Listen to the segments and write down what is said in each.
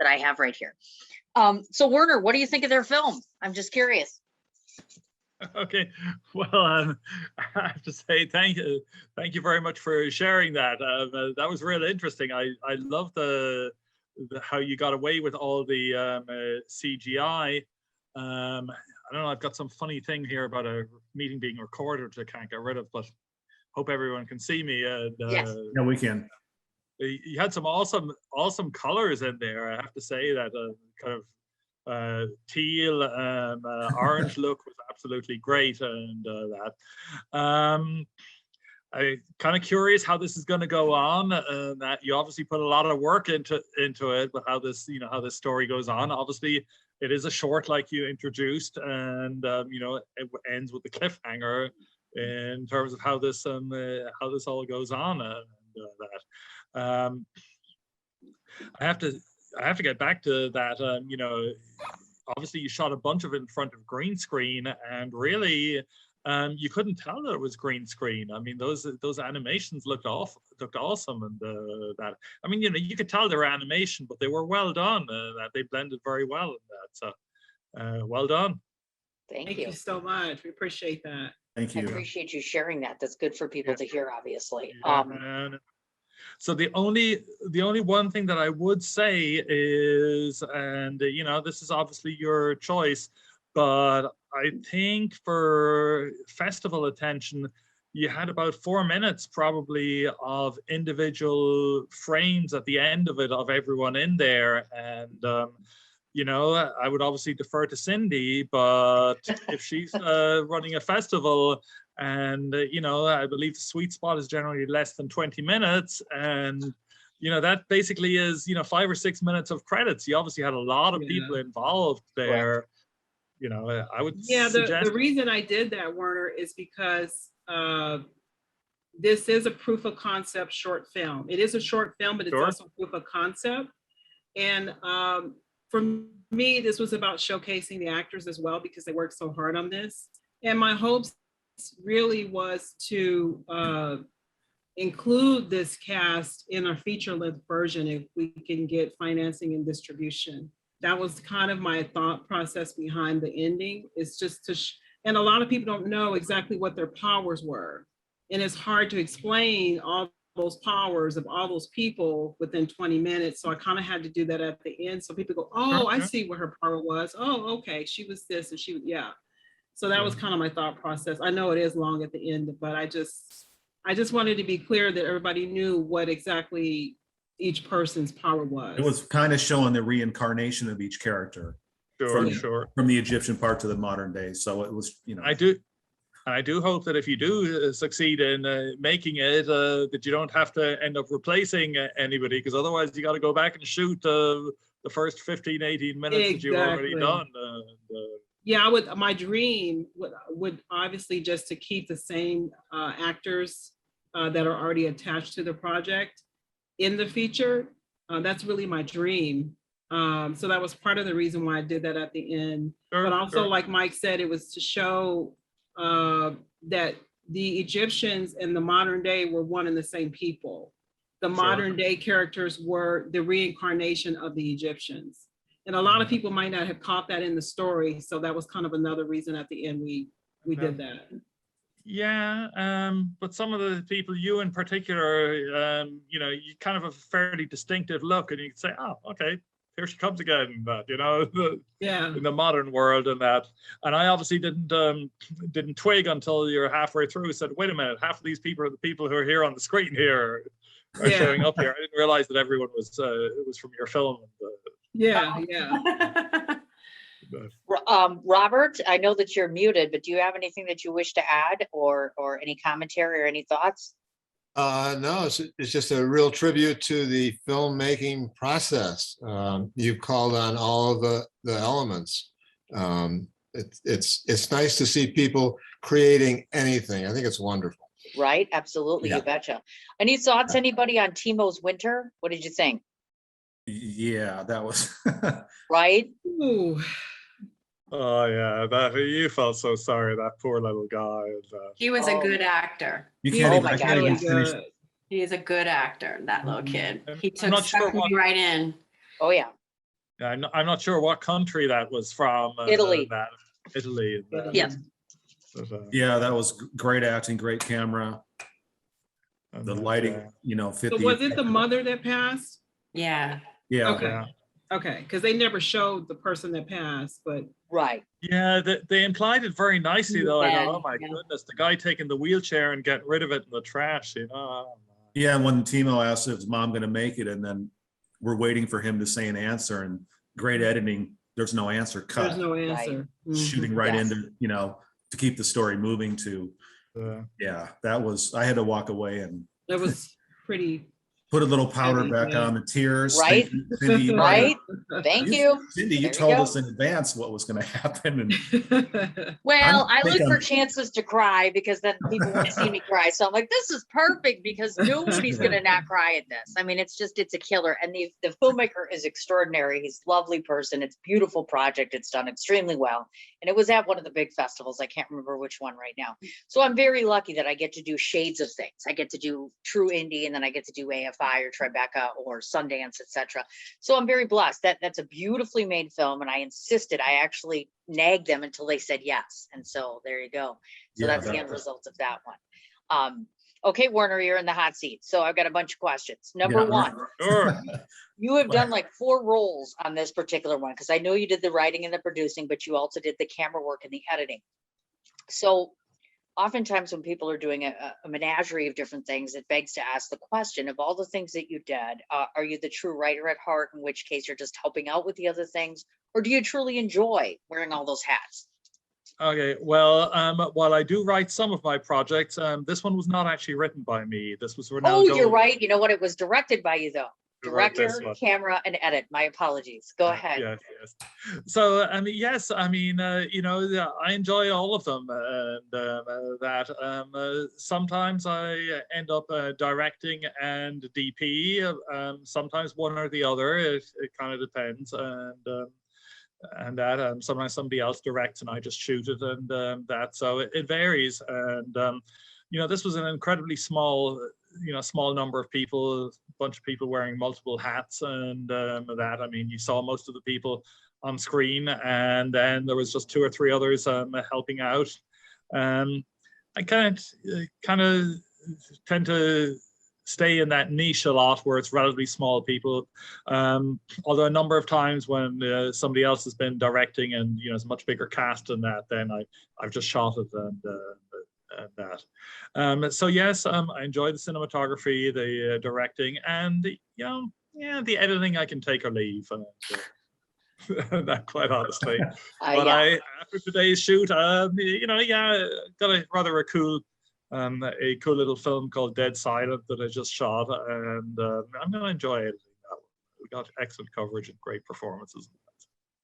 that I have right here. So Werner, what do you think of their film? I'm just curious. Okay, well, I have to say thank you very much for sharing that. That was really interesting. I love the how you got away with all the CGI. I don't know. I've got some funny thing here about a meeting being recorded, which I can't get rid of, but hope everyone can see me. Yes. Yeah, we can. You had some awesome colors in there. I have to say that kind of teal orange look was absolutely great, and that I'm kind of curious how this is going to go on. That you obviously put a lot of work into it, but how this how this story goes on. Obviously, it is a short, like you introduced, and it ends with the cliffhanger in terms of how this all goes on, and that. I have to get back to that. Obviously you shot a bunch of it in front of green screen, and really, you couldn't tell that it was green screen. I mean, those animations looked awesome, and that. I mean, you could tell they were animation, but they were well done. That they blended very well in that. So, well done. Thank you so much. We appreciate that. Thank you. I appreciate you sharing that. That's good for people to hear, obviously. Yeah, so the only one thing that I would say is, and this is obviously your choice, but I think for festival attention, you had about 4 minutes probably of individual frames at the end of it of everyone in there, and I would obviously defer to Cindy, but if she's running a festival, and I believe the sweet spot is generally less than 20 minutes, and that basically is 5 or 6 minutes of credits. You obviously had a lot of people involved there. I would suggest the reason I did that, Werner, is because this is a proof of concept short film. It is a short film, but it's also proof of concept. And for me, this was about showcasing the actors as well, because they worked so hard on this. And my hopes really was to include this cast in our feature-length version if we can get financing and distribution. That was kind of my thought process behind the ending. It's just to, and a lot of people don't know exactly what their powers were. And it's hard to explain all those powers of all those people within 20 minutes. So I kind of had to do that at the end. So people go, oh, I see what her power was. Oh, okay, she was this and she was, yeah. So that was kind of my thought process. I know it is long at the end, but I just wanted to be clear that everybody knew what exactly each person's power was. It was kind of showing the reincarnation of each character. From the Egyptian part to the modern day. So it was, I do hope that if you do succeed in making it, that you don't have to end up replacing anybody, because otherwise you got to go back and shoot the first 15, 18 minutes that you've already done. Yeah, my dream would obviously just to keep the same actors that are already attached to the project in the feature. That's really my dream. So that was part of the reason why I did that at the end. But also, like Mike said, it was to show that the Egyptians and the modern day were one and the same people. The modern day characters were the reincarnation of the Egyptians. And a lot of people might not have caught that in the story. So that was kind of another reason at the end we did that. Yeah, but some of the people, you in particular, you kind of have a fairly distinctive look, and you can say, oh, okay, here she comes again, that, in the modern world and that. And I obviously didn't twig until you're halfway through, said, wait a minute, half of these people are the people who are here on the screen here are showing up here. I didn't realize that everyone was from your film. Robert, I know that you're muted, but do you have anything that you wish to add, or any commentary or any thoughts? No, it's just a real tribute to the filmmaking process. You've called on all of the elements. It's nice to see people creating anything. I think it's wonderful. Right, absolutely, you betcha. Any thoughts, anybody, on Timo's Winter? What did you think? Yeah, that was right. Ooh. Oh yeah, that you felt so sorry, that poor little guy. He was a good actor. You can't even finish. He is a good actor, that little kid. He I'm not sucked sure me right in. Oh yeah. I'm not sure what country that was from. Italy. Italy. Yes. Yeah, that was great acting, great camera. The lighting, you know, fit So the. was it the mother that passed? Yeah. Yeah. Okay. Yeah. Okay, because they never showed the person that passed, but Right. Yeah, they implied it very nicely though. I Yeah, thought, oh my yeah. goodness, the guy taking the wheelchair and getting rid of it in the trash, you know. Yeah, and when Timo asked if his mom going to make it, and then we're waiting for him to say an answer, and great editing, there's no answer, cut. there's no answer. Shooting right Yes. into, you know, to keep the story moving to, yeah, that was, I had to walk away and That was pretty. put a little powder Heavy, back yeah. on the tears. Right. Thank you, Cindy, you might have- Right. Thank you. Cindy, you There you told go. us in advance what was going to happen. And Well, I think look for I'm- chances to cry because then people won't see me cry. So I'm like, this is perfect because nobody's gonna not cry at this. I mean, it's a killer. And the filmmaker is extraordinary. He's a lovely person. It's a beautiful project. It's done extremely well. And it was at one of the big festivals. I can't remember which one right now. So I'm very lucky that I get to do shades of things. I get to do true indie, and then I get to do AFI or Tribeca or Sundance, etc. So I'm very blessed. That's a beautifully made film, and I insisted. I actually nagged them until they said yes, and so there you go. So Yeah, that's the end result of that one. Okay, Werner, you're in the hot seat. So I've got a bunch of questions. Number Yeah, one, Sure. you have done like 4 roles on this particular one, because I know you did the writing and the producing, but you also did the camera work and the editing. So oftentimes when people are doing a menagerie of different things, it begs to ask the question of all the things that you did, are you the true writer at heart, in which case you're just helping out with the other things, or do you truly enjoy wearing all those hats? Okay, well, while I do write some of my projects, this one was not actually written by me. This was Werner Oh, you're Jauch. right. You know what? It was directed by you though. Who wrote this Director, one. camera, and edit. My apologies. Go ahead. Yes, yes. So, I mean, yes, I mean, you know, yeah, I enjoy all of them, and sometimes I end up directing and DP. Sometimes one or the other. It kind of depends, and sometimes somebody else directs and I just shoot it, and that. So it varies, and you know, this was an incredibly small, you know, small number of people, a bunch of people wearing multiple hats, and that. I mean, you saw most of the people on screen, and then there was just 2 or 3 others helping out. I kind of tend to stay in that niche a lot where it's relatively small people. Although a number of times when somebody else has been directing and, you know, it's a much bigger cast than that, then I've just shot it and that. So yes, I enjoy the cinematography, the directing, and you know, yeah, the editing I can take or leave. That, quite honestly. But Yeah. after today's shoot, you know, yeah, got a rather cool little film called Dead Silent that I just shot, and I'm gonna enjoy editing that one. We got excellent coverage and great performances.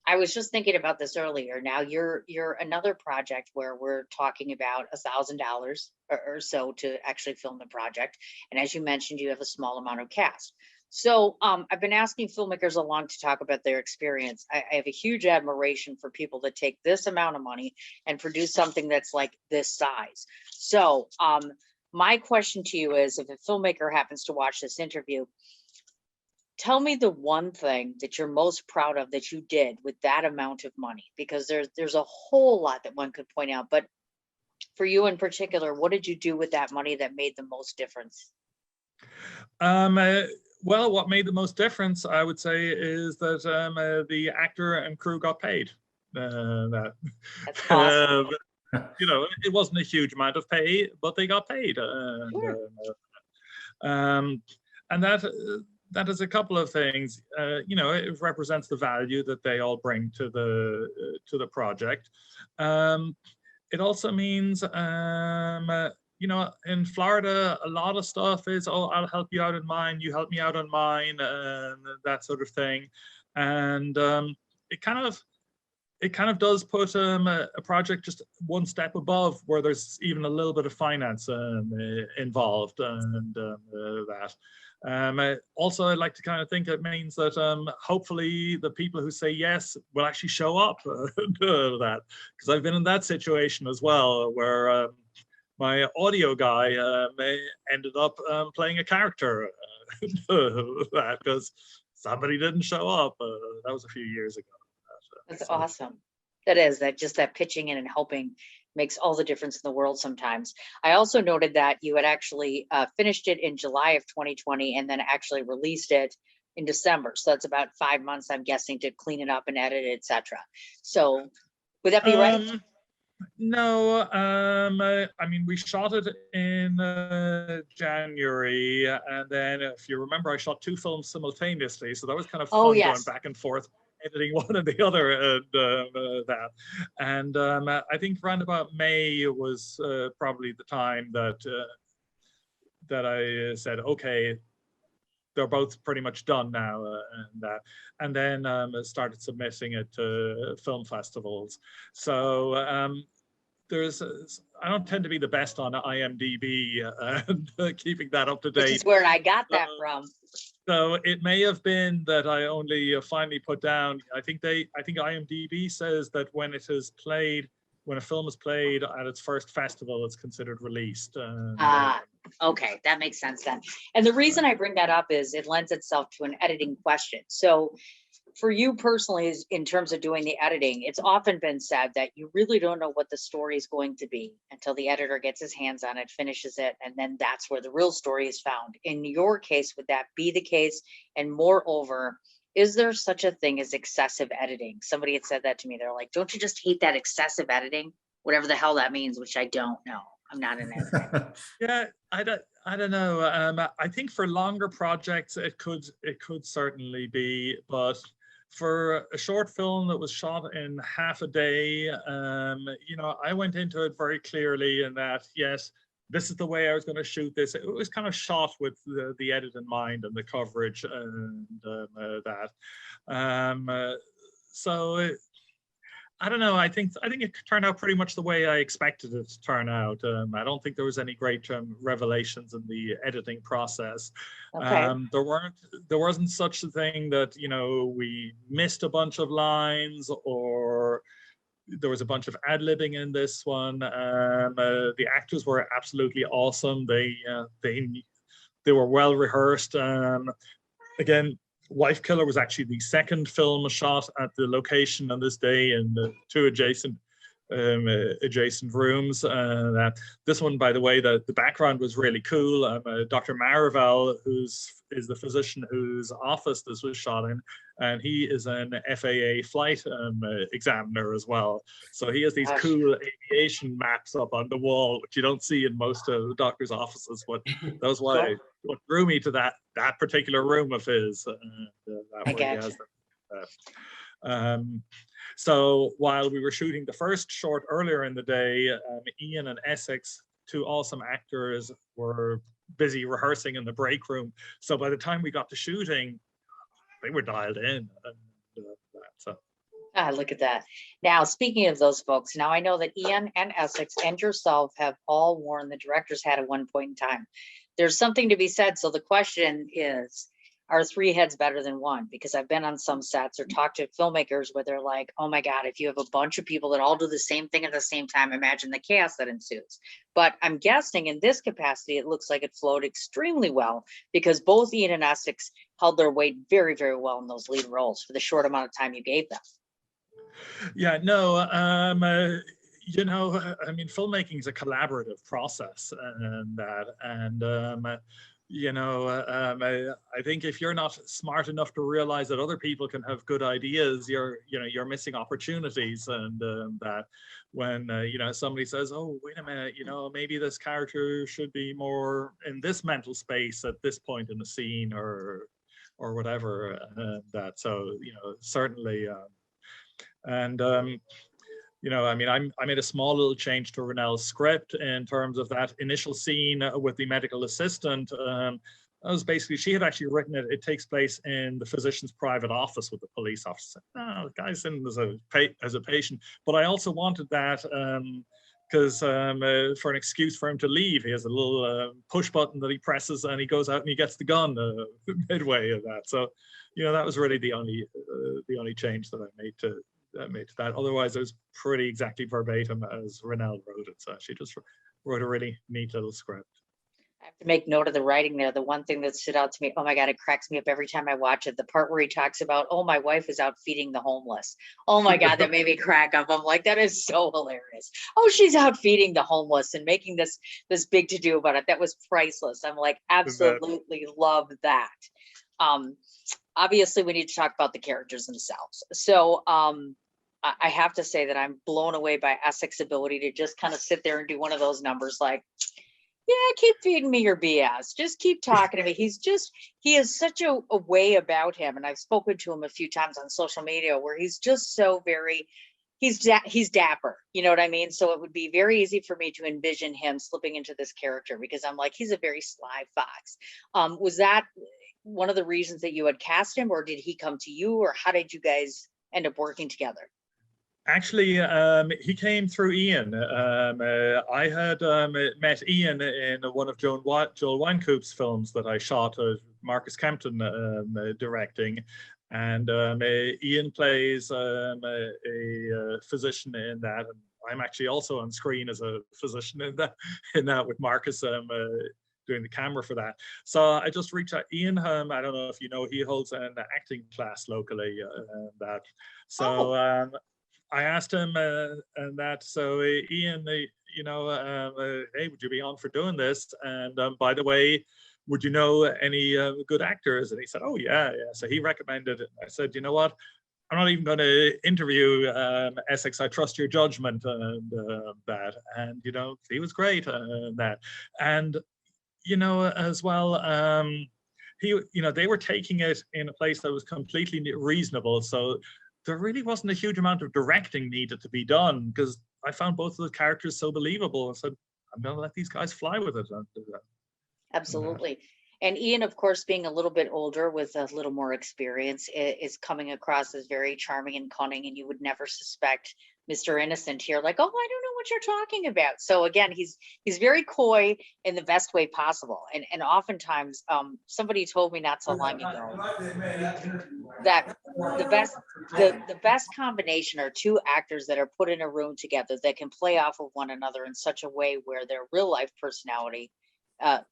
I was just thinking about this earlier. Now you're another project where we're talking about $1,000 or so to actually film the project. And as you mentioned, you have a small amount of cast. So I've been asking filmmakers along to talk about their experience. I have a huge admiration for people that take this amount of money and produce something that's like this size. So my question to you is, if a filmmaker happens to watch this interview, tell me the one thing that you're most proud of that you did with that amount of money, because there's a whole lot that one could point out, but for you in particular, what did you do with that money that made the most difference? Well, what made the most difference, I would say, is that the actor and crew got paid. That's awesome. You know, it wasn't a huge amount of pay, but they got paid. Sure. And that is a couple of things. You know, it represents the value that they all bring to the project. It also means, you know, in Florida, a lot of stuff is, oh, I'll help you out in mine, you help me out on mine, and that sort of thing. And it kind of does put a project just one step above, where there's even a little bit of finance involved, and that. Also, I'd like to kind of think it means that hopefully the people who say yes will actually show up to that, because I've been in that situation as well, where my audio guy ended up playing a character because somebody didn't show up. that was a few years ago. That's So, awesome. That is, that just that pitching in and helping makes all the difference in the world sometimes. I also noted that you had actually finished it in July of 2020 and then actually released it in December. So that's about 5 months, I'm guessing, to clean it up and edit it, etc. So would that be right? No, I mean, we shot it in January, and then if you remember, I shot 2 films simultaneously, so that was kind of Oh, fun going yes. back and forth, editing one and the other, and that. And I think around about May was probably the time that that I said, okay, they're both pretty much done now, and then started submitting it to film festivals. So there's, I don't tend to be the best on IMDb and keeping that up to Which date. is where I got that from. So it may have been that I only finally put down. I think IMDb says that when it is played, when a film is played at its first festival, it's considered released. Okay, that makes sense then. And the reason I bring that up is it lends itself to an editing question. So for you personally, is in terms of doing the editing, it's often been said that you really don't know what the story is going to be until the editor gets his hands on it, finishes it, and then that's where the real story is found. In your case, would that be the case? And moreover, is there such a thing as excessive editing? Somebody had said that to me. They're like, don't you just hate that excessive editing? Whatever the hell that means, which I don't know. I'm not an editor. Yeah, I don't know. I think for longer projects, it could certainly be, but for a short film that was shot in half a day, you know, I went into it very clearly in that, yes, this is the way I was going to shoot this. It was kind of shot with the edit in mind and the coverage and that. So I don't know. I think it turned out pretty much the way I expected it to turn out. I don't think there was any great revelations in the editing process. Okay. There wasn't such a thing that, you know, we missed a bunch of lines or there was a bunch of ad-libbing in this one. The actors were absolutely awesome. They were well rehearsed. Again, Wife Killer was actually the second film shot at the location on this day in the 2 adjacent rooms. This one, by the way, the background was really cool. Dr. Marival, is the physician whose office this was shot in, and he is an FAA flight examiner as well. So he has these cool aviation maps up on the wall, which you don't see in most of the doctor's offices, but that was what drew me to that particular room of his. I gotcha. So while we were shooting the first short earlier in the day, Ian and Essex, 2 awesome actors, were busy rehearsing in the break room. So by the time we got to shooting, they were dialed in. So. Look at that. Now, speaking of those folks, now I know that Ian and Essex and yourself have all worn the director's hat at one point in time. There's something to be said. So the question is, are 3 heads better than 1? Because I've been on some sets or talked to filmmakers where they're like, oh my God, if you have a bunch of people that all do the same thing at the same time, imagine the chaos that ensues. But I'm guessing in this capacity, it looks like it flowed extremely well because both Ian and Essex held their weight very, very well in those lead roles for the short amount of time you gave them. Yeah, no, you know, I mean, filmmaking is a collaborative process, and you know, I think if you're not smart enough to realize that other people can have good ideas, you're missing opportunities. And that when you know, somebody says, oh, wait a minute, you know, maybe this character should be more in this mental space at this point in the scene or whatever, that. So, you know, certainly. You know, I mean, I made a small little change to Ronell's script in terms of that initial scene with the medical assistant. That was basically, she had actually written it. It takes place in the physician's private office with the police officer. No, the guy's in as a patient. But I also wanted that because for an excuse for him to leave, he has a little push button that he presses and he goes out and he gets the gun midway of that. So, you know, that was really the only change that I made to that. Otherwise, it was pretty exactly verbatim as Ronell wrote it. So she just wrote a really neat little script. I have to make note of the writing there. The one thing that stood out to me, oh my God, it cracks me up every time I watch it. The part where he talks about, oh, my wife is out feeding the homeless. Oh my God, that made me crack up. I'm like, that is so hilarious. Oh, she's out feeding the homeless and making this big to do about it. That was priceless. I'm like, absolutely love that. Obviously we need to talk about the characters themselves. So I have to say that I'm blown away by Essex's ability to just kind of sit there and do one of those numbers like, yeah, keep feeding me your BS. Just keep talking to me. He has such a way about him. And I've spoken to him a few times on social media where he's just so very, he's dapper. You know what I mean? So it would be very easy for me to envision him slipping into this character because I'm like, he's a very sly fox. Was that one of the reasons that you had cast him, or did he come to you, or how did you guys end up working together? Actually, he came through Ian. I had met Ian in one of Joel Wynkoop's films that I shot, Marcus Campton directing. And Ian plays a physician in that. And I'm actually also on screen as a physician in that with Marcus doing the camera for that. So I just reached out. Ian, I don't know if you know, he holds an acting class locally. I asked him and that, so Ian, hey, would you be on for doing this? And by the way, would you know any good actors? And he said, oh yeah. So he recommended it. I said, you know what? I'm not even going to interview Essex. I trust your judgment and that. And, he was great and that. And, as well, they were taking it in a place that was completely reasonable. So there really wasn't a huge amount of directing needed to be done because I found both of the characters so believable. I said, I'm going to let these guys fly with it. Absolutely. And Ian, of course, being a little bit older with a little more experience, is coming across as very charming and cunning, and you would never suspect Mr. Innocent here, like, oh, I don't know what you're talking about. So again, he's very coy in the best way possible. And oftentimes, somebody told me not so long ago that the best combination are two actors that are put in a room together that can play off of one another in such a way where their real life personality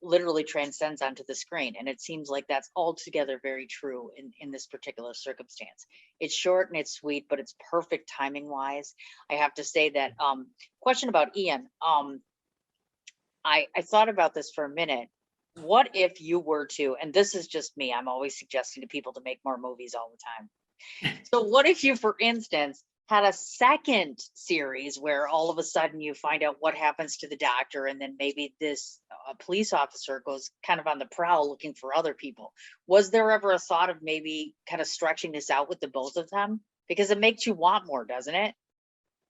literally transcends onto the screen. And it seems like that's altogether very true in this particular circumstance. It's short and it's sweet, but it's perfect timing wise. I have to say that question about Ian, I thought about this for a minute. What if you were to, and this is just me, I'm always suggesting to people to make more movies all the time. So what if you, for instance, had a second series where all of a sudden you find out what happens to the doctor, and then maybe this police officer goes kind of on the prowl looking for other people? Was there ever a thought of maybe kind of stretching this out with the both of them? Because it makes you want more, doesn't it?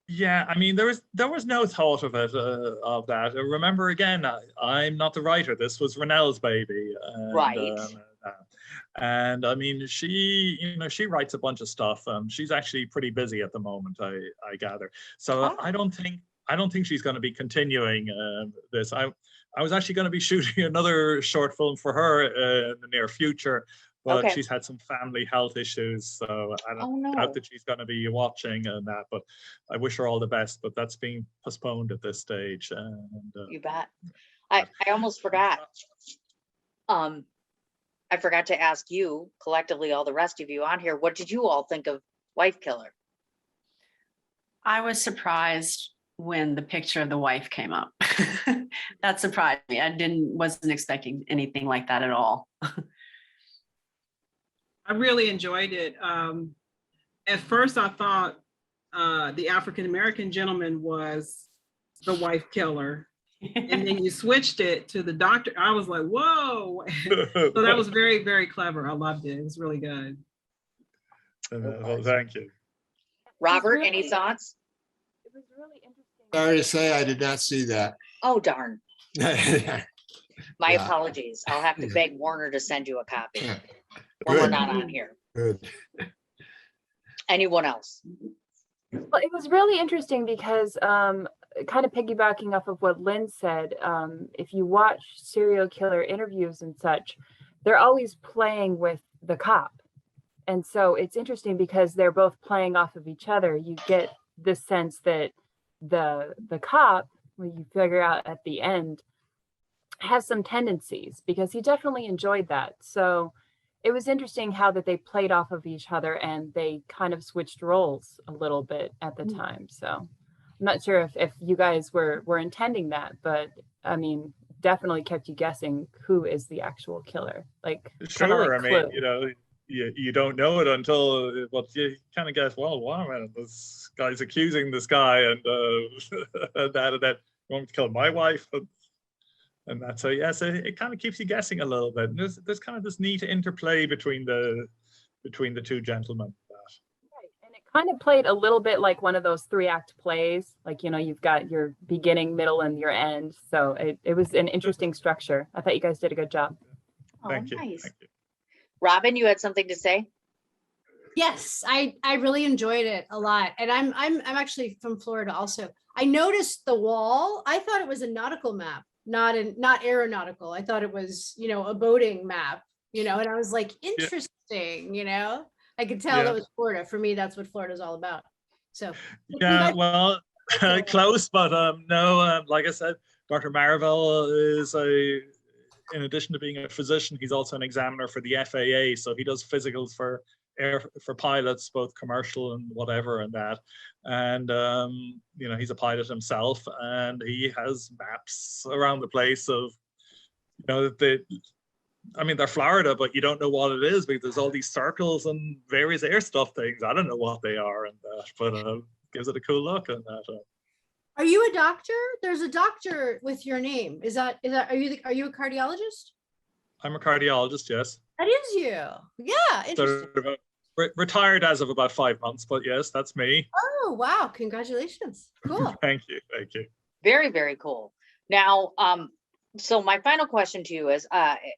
Yeah, I mean, there was no thought of it of that. Remember, again, I'm not the writer. This was Renelle's baby, Right. And I mean, she writes a bunch of stuff. She's actually pretty busy at the moment, I gather. So Oh. I don't think she's going to be continuing this. I was actually going to be shooting another short film for her in the near future, but Okay. she's had some family health issues, so I don't doubt that she's going to be watching and that. But I wish her all the best. But that's being postponed at this stage. And You bet. I almost forgot. I forgot to ask you collectively, all the rest of you on here, what did you all think of Wife Killer? I was surprised when the picture of the wife came up. That surprised me. I wasn't expecting anything like that at all. I really enjoyed it. At first, I thought the African-American gentleman was the wife killer. And then you switched it to the doctor. I was like, whoa. So that was very, very clever. I loved it. It was really good. well, thank you. Robert, any thoughts? It was really interesting. Sorry to say, I did not see that. Oh, darn. My Yeah. apologies. I'll have to beg Warner to send you a copy Yeah. when we're Good. not on here. Good. Anyone else? Well, it was really interesting because kind of piggybacking off of what Lynn said, if you watch serial killer interviews and such, they're always playing with the cop. And so it's interesting because they're both playing off of each other. You get the sense that the cop, when you figure out at the end, has some tendencies, because he definitely enjoyed that. So it was interesting how that they played off of each other and they kind of switched roles a little bit at the time. So I'm not sure if you guys were intending that, but I mean, definitely kept you guessing who is the actual killer. Like kind of Sure, like I mean, Clue. you know, you don't know it until, well, you kind of guess, well, wow, man, this guy's accusing this guy and and that you want to kill my wife, and that. So yes, it kind of keeps you guessing a little bit. And there's kind of this neat interplay between the two gentlemen. Right. And it kind of played a little bit like one of those 3-act plays. Like, you know, you've got your beginning, middle, and your end. So it was an interesting structure. I thought you guys did a good job. Oh, Thank you. nice. Thank you. Robin, you had something to say? Yes, I really enjoyed it a lot. And I'm actually from Florida also. I noticed the wall. I thought it was a nautical map, not aeronautical. I thought it was, you know, a boating map, you know, and I was like, interesting, you know. I could tell Yeah. that was Florida. For me, that's what Florida's all about. So Yeah, well, close, but no, like I said, Dr. Marvell is in addition to being a physician, he's also an examiner for the FAA. So he does physicals for pilots, both commercial and whatever, and that. And you know, he's a pilot himself, and he has maps around the place of, you know, I mean, they're Florida, but you don't know what it is because there's all these circles and various air stuff things. I don't know what they are, and that, but gives it a cool look and that. are you a doctor? There's a doctor with your name. Are you a cardiologist? I'm a cardiologist, yes. That is you. Yeah, interesting. Sort of, retired as of about 5 months, but yes, that's me. Oh, wow. Congratulations. Cool. Thank you, thank you. Very, very cool. Now, so my final question to you is,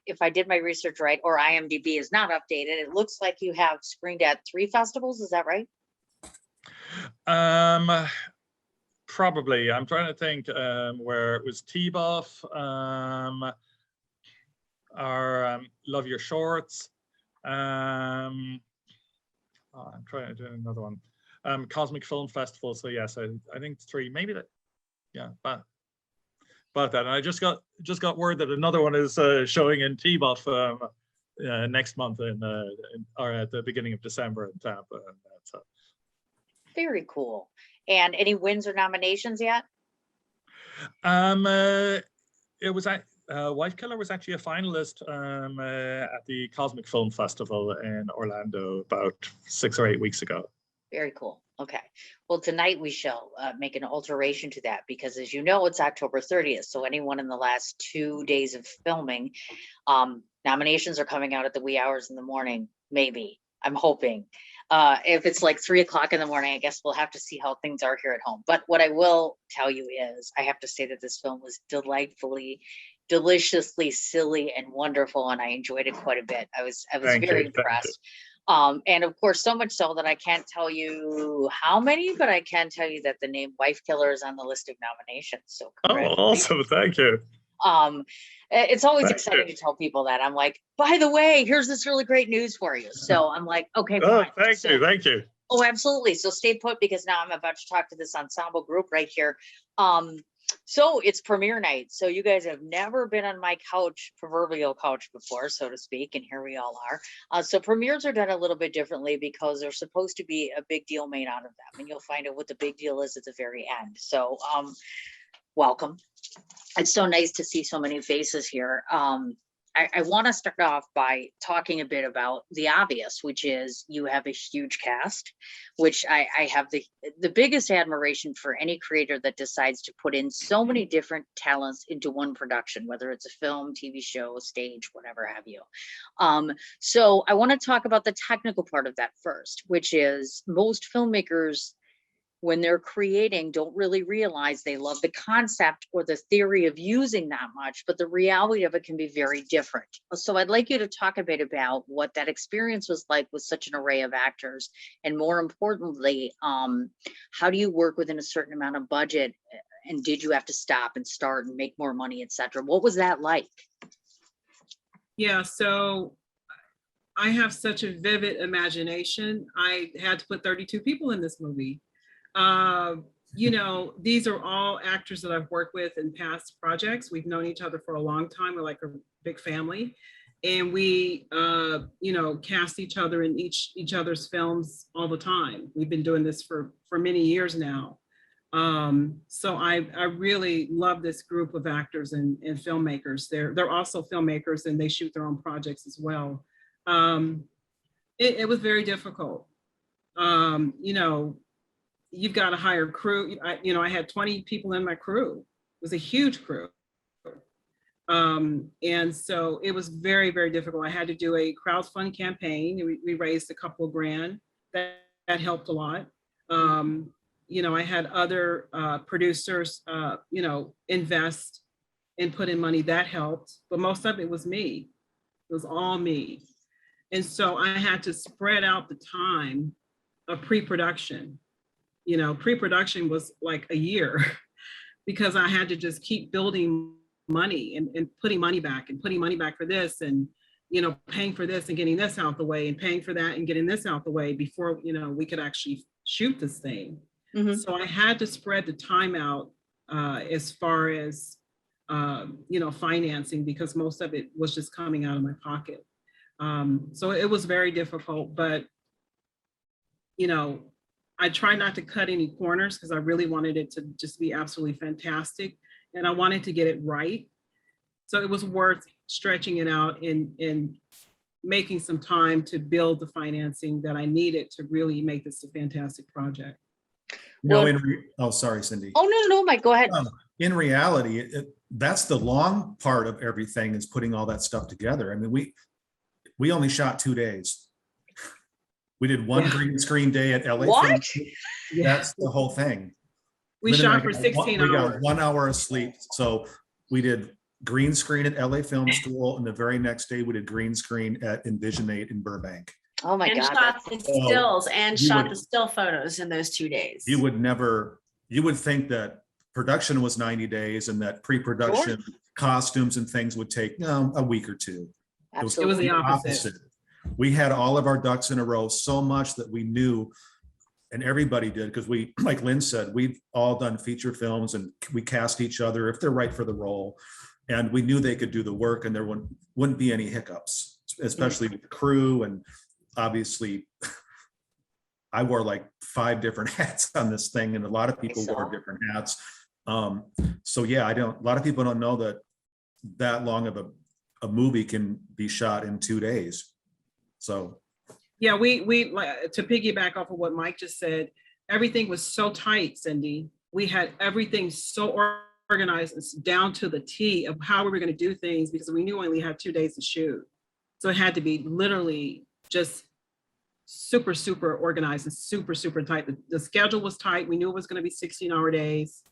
if I did my research right, or IMDb is not updated, it looks like you have screened at 3 festivals. Is that right? Probably. I'm trying to think where it was T-Buff, or Love Your Shorts. I'm trying to do another one. Cosmic Film Festival. So yes, I think 3, maybe that. Yeah, but that. And I just got word that another one is showing in T-Buff next month or at the beginning of December in Tampa. And that's Very cool. And any wins or nominations yet? it was Wife Killer was actually a finalist at the Cosmic Film Festival in Orlando about 6 or 8 weeks ago. Very cool. Okay. Well, tonight we shall make an alteration to that because, as you know, it's October 30th. So anyone in the last 2 days of filming, nominations are coming out at the wee hours in the morning. Maybe. I'm hoping. If it's like 3 o'clock in the morning, I guess we'll have to see how things are here at home. But what I will tell you is I have to say that this film was deliciously silly and wonderful, and I enjoyed it quite a bit. I was very impressed. And of course, so much so that I can't tell you how many, but I can tell you that the name Wife Killer is on the list of nominations. So awesome. Thank you. It's always exciting to tell people that. I'm like, by the way, here's this really great news for you. So I'm like, okay, fine. Thank you. Oh, absolutely. So stay put because now I'm about to talk to this ensemble group right here. So it's premiere night. So you guys have never been on my couch, proverbial couch before, so to speak. And here we all are. So premieres are done a little bit differently because there's supposed to be a big deal made out of them. And you'll find out what the big deal is at the very end. So welcome. It's so nice to see so many faces here. I want to start off by talking a bit about the obvious, which is you have a huge cast, which I have the biggest admiration for any creator that decides to put in so many different talents into one production, whether it's a film, TV show, stage, whatever have you. So I want to talk about the technical part of that first, which is most filmmakers, when they're creating, don't really realize they love the concept or the theory of using that much, but the reality of it can be very different. So I'd like you to talk a bit about what that experience was like with such an array of actors, and more importantly, how do you work within a certain amount of budget, and did you have to stop and start and make more money, etc.? What was that like? Yeah, so I have such a vivid imagination. I had to put 32 people in this movie. you know, these are all actors that I've worked with in past projects. We've known each other for a long time. We're like a big family. And we, you know, cast each other in each other's films all the time. We've been doing this for many years now. So I really love this group of actors and filmmakers. They're also filmmakers and they shoot their own projects as well. It was very difficult. You know, you've got to hire crew. You know, I had 20 people in my crew. It was a huge crew. And so it was very, very difficult. I had to do a crowdfund campaign. We raised a couple of grand. That helped a lot. You know, I had other producers, you know, invest and put in money. That helped. But most of it was me. It was all me. And so I had to spread out the time of pre-production. You know, pre-production was like a year because I had to just keep building money and putting money back for this and, you know, paying for this and getting this out the way and paying for that and getting this out the way before, you know, we could actually shoot this thing. So I had to spread the time out as far as, you know, financing, because most of it was just coming out of my pocket. So it was very difficult, but, you know, I try not to cut any corners because I really wanted it to just be absolutely fantastic. And I wanted to get it right. So it was worth stretching it out and making some time to build the financing that I needed to really make this a fantastic project. No, Well- oh, sorry, Cindy. Oh, no, Mike, go ahead. In reality, that's the long part of everything, is putting all that stuff together. I mean, we only shot 2 days. We did one green screen day at LA. What? That's the whole thing. We Lynn and shot I for got 16 We hours. got 1 hour of sleep. So we did green screen at LA Film School, and the very next day we did green screen at Envisionate in Burbank. Oh my And God. shot the stills and you shot would- the still photos in those 2 days. You would think that production was 90 days and that pre-production costumes and things would take a week or two. It was Absolutely. the opposite. We had all of our ducks in a row so much that we knew, and everybody did, because we, like Lynn said, we've all done feature films and we cast each other if they're right for the role. And we knew they could do the work and there wouldn't be any hiccups, especially with the crew. And obviously, I wore like 5 different hats on this thing, and a lot of people wore different hats. So yeah, a lot of people don't know that long of a movie can be shot in 2 days. So Yeah, we like to piggyback off of what Mike just said, everything was so tight, Cindy. We had everything so organized, it's down to the T of how we were going to do things, because we knew we only had 2 days to shoot. So it had to be literally just super, super organized and super, super tight. The schedule was tight. We knew it was going to be 16-hour days,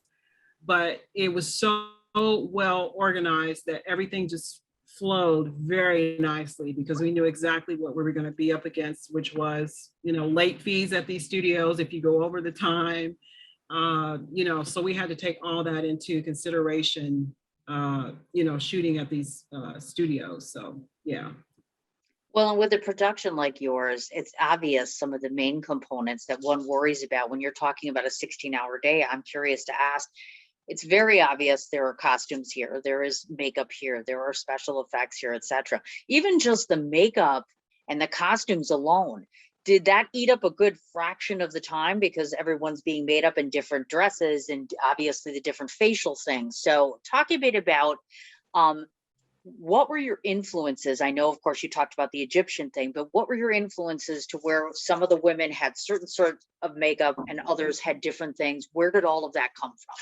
but it was so well organized that everything just flowed very nicely, because we knew exactly what we were going to be up against, which was, you know, late fees at these studios if you go over the time, you know, so we had to take all that into consideration, you know, shooting at these studios. So yeah. Well, and with a production like yours, it's obvious some of the main components that one worries about when you're talking about a 16-hour day. I'm curious to ask, it's very obvious there are costumes here, there is makeup here, there are special effects here, etc. Even just the makeup and the costumes alone, did that eat up a good fraction of the time, because everyone's being made up in different dresses and obviously the different facial things? So talk a bit about what were your influences? I know, of course, you talked about the Egyptian thing, but what were your influences to where some of the women had certain sorts of makeup and others had different things? Where did all of that come from?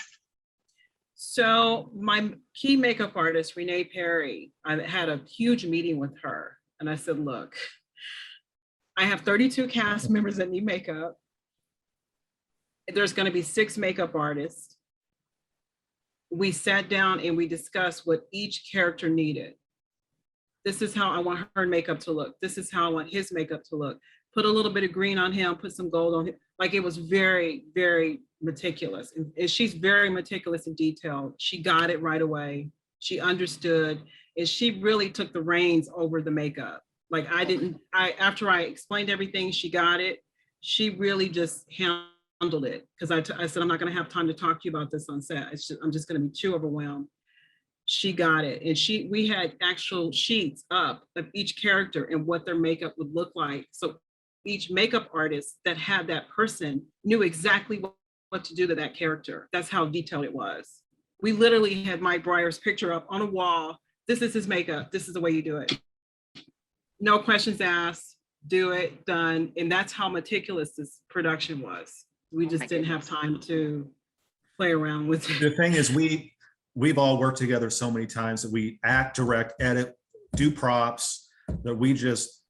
So my key makeup artist, Renee Perry, I had a huge meeting with her and I said, look, I have 32 cast members that need makeup. There's going to be 6 makeup artists. We sat down and we discussed what each character needed. This is how I want her makeup to look. This is how I want his makeup to look. Put a little bit of green on him, put some gold on him. Like, it was very, very meticulous. And she's very meticulous in detail. She got it right away. She understood, and she really took the reins over the makeup. Like, after I explained everything, she got it. She really just handled handled it. Because I said, I'm not going to have time to talk to you about this on set. I'm just going to be too overwhelmed. She got it. And we had actual sheets up of each character and what their makeup would look like. So each makeup artist that had that person knew exactly what to do to that character. That's how detailed it was. We literally had Mike Breyer's picture up on a wall. This is his makeup. This is the way you do it. No questions asked, do it, done. And that's how meticulous this production was. We just didn't have time to play around with it. The thing is, we've all worked together so many times that we act, direct, edit, do props, that we just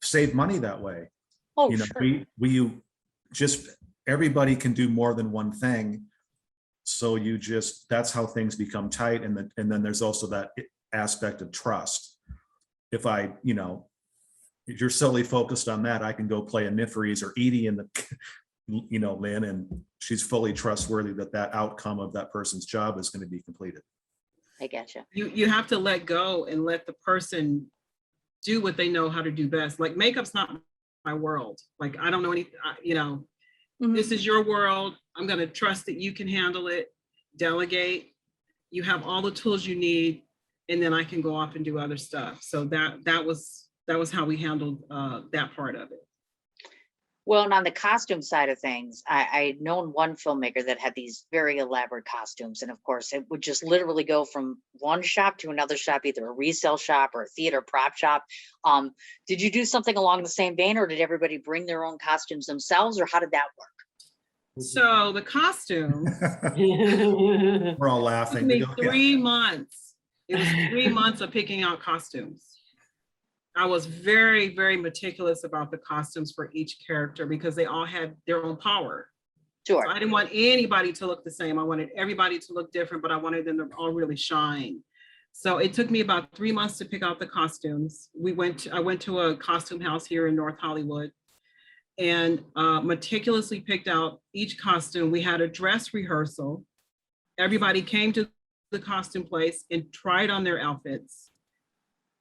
save money that way. Oh, You know, sure. we just, everybody can do more than one thing. So that's how things become tight. And then there's also that aspect of trust. If if you're solely focused on that, I can go play Enipheres or Edie in the, Lynn, and she's fully trustworthy that outcome of that person's job is going to be completed. I getcha. You have to let go and let the person do what they know how to do best. Like, makeup's not my world. Like, I don't know anything, this is your world. I'm going to trust that you can handle it, delegate. You have all the tools you need, and then I can go off and do other stuff. So that was how we handled that part of it. Well, and on the costume side of things, I'd known one filmmaker that had these very elaborate costumes. And of course, it would just literally go from one shop to another shop, either a resale shop or a theater prop shop. Did you do something along the same vein, or did everybody bring their own costumes themselves, or how did that work? So the costumes, We're all it laughing. took me They go, yeah. 3 months. It was 3 months of picking out costumes. I was very, very meticulous about the costumes for each character because they all had their own power. Sure. So I didn't want anybody to look the same. I wanted everybody to look different, but I wanted them to all really shine. So it took me about 3 months to pick out the costumes. I went to a costume house here in North Hollywood and meticulously picked out each costume. We had a dress rehearsal. Everybody came to the costume place and tried on their outfits.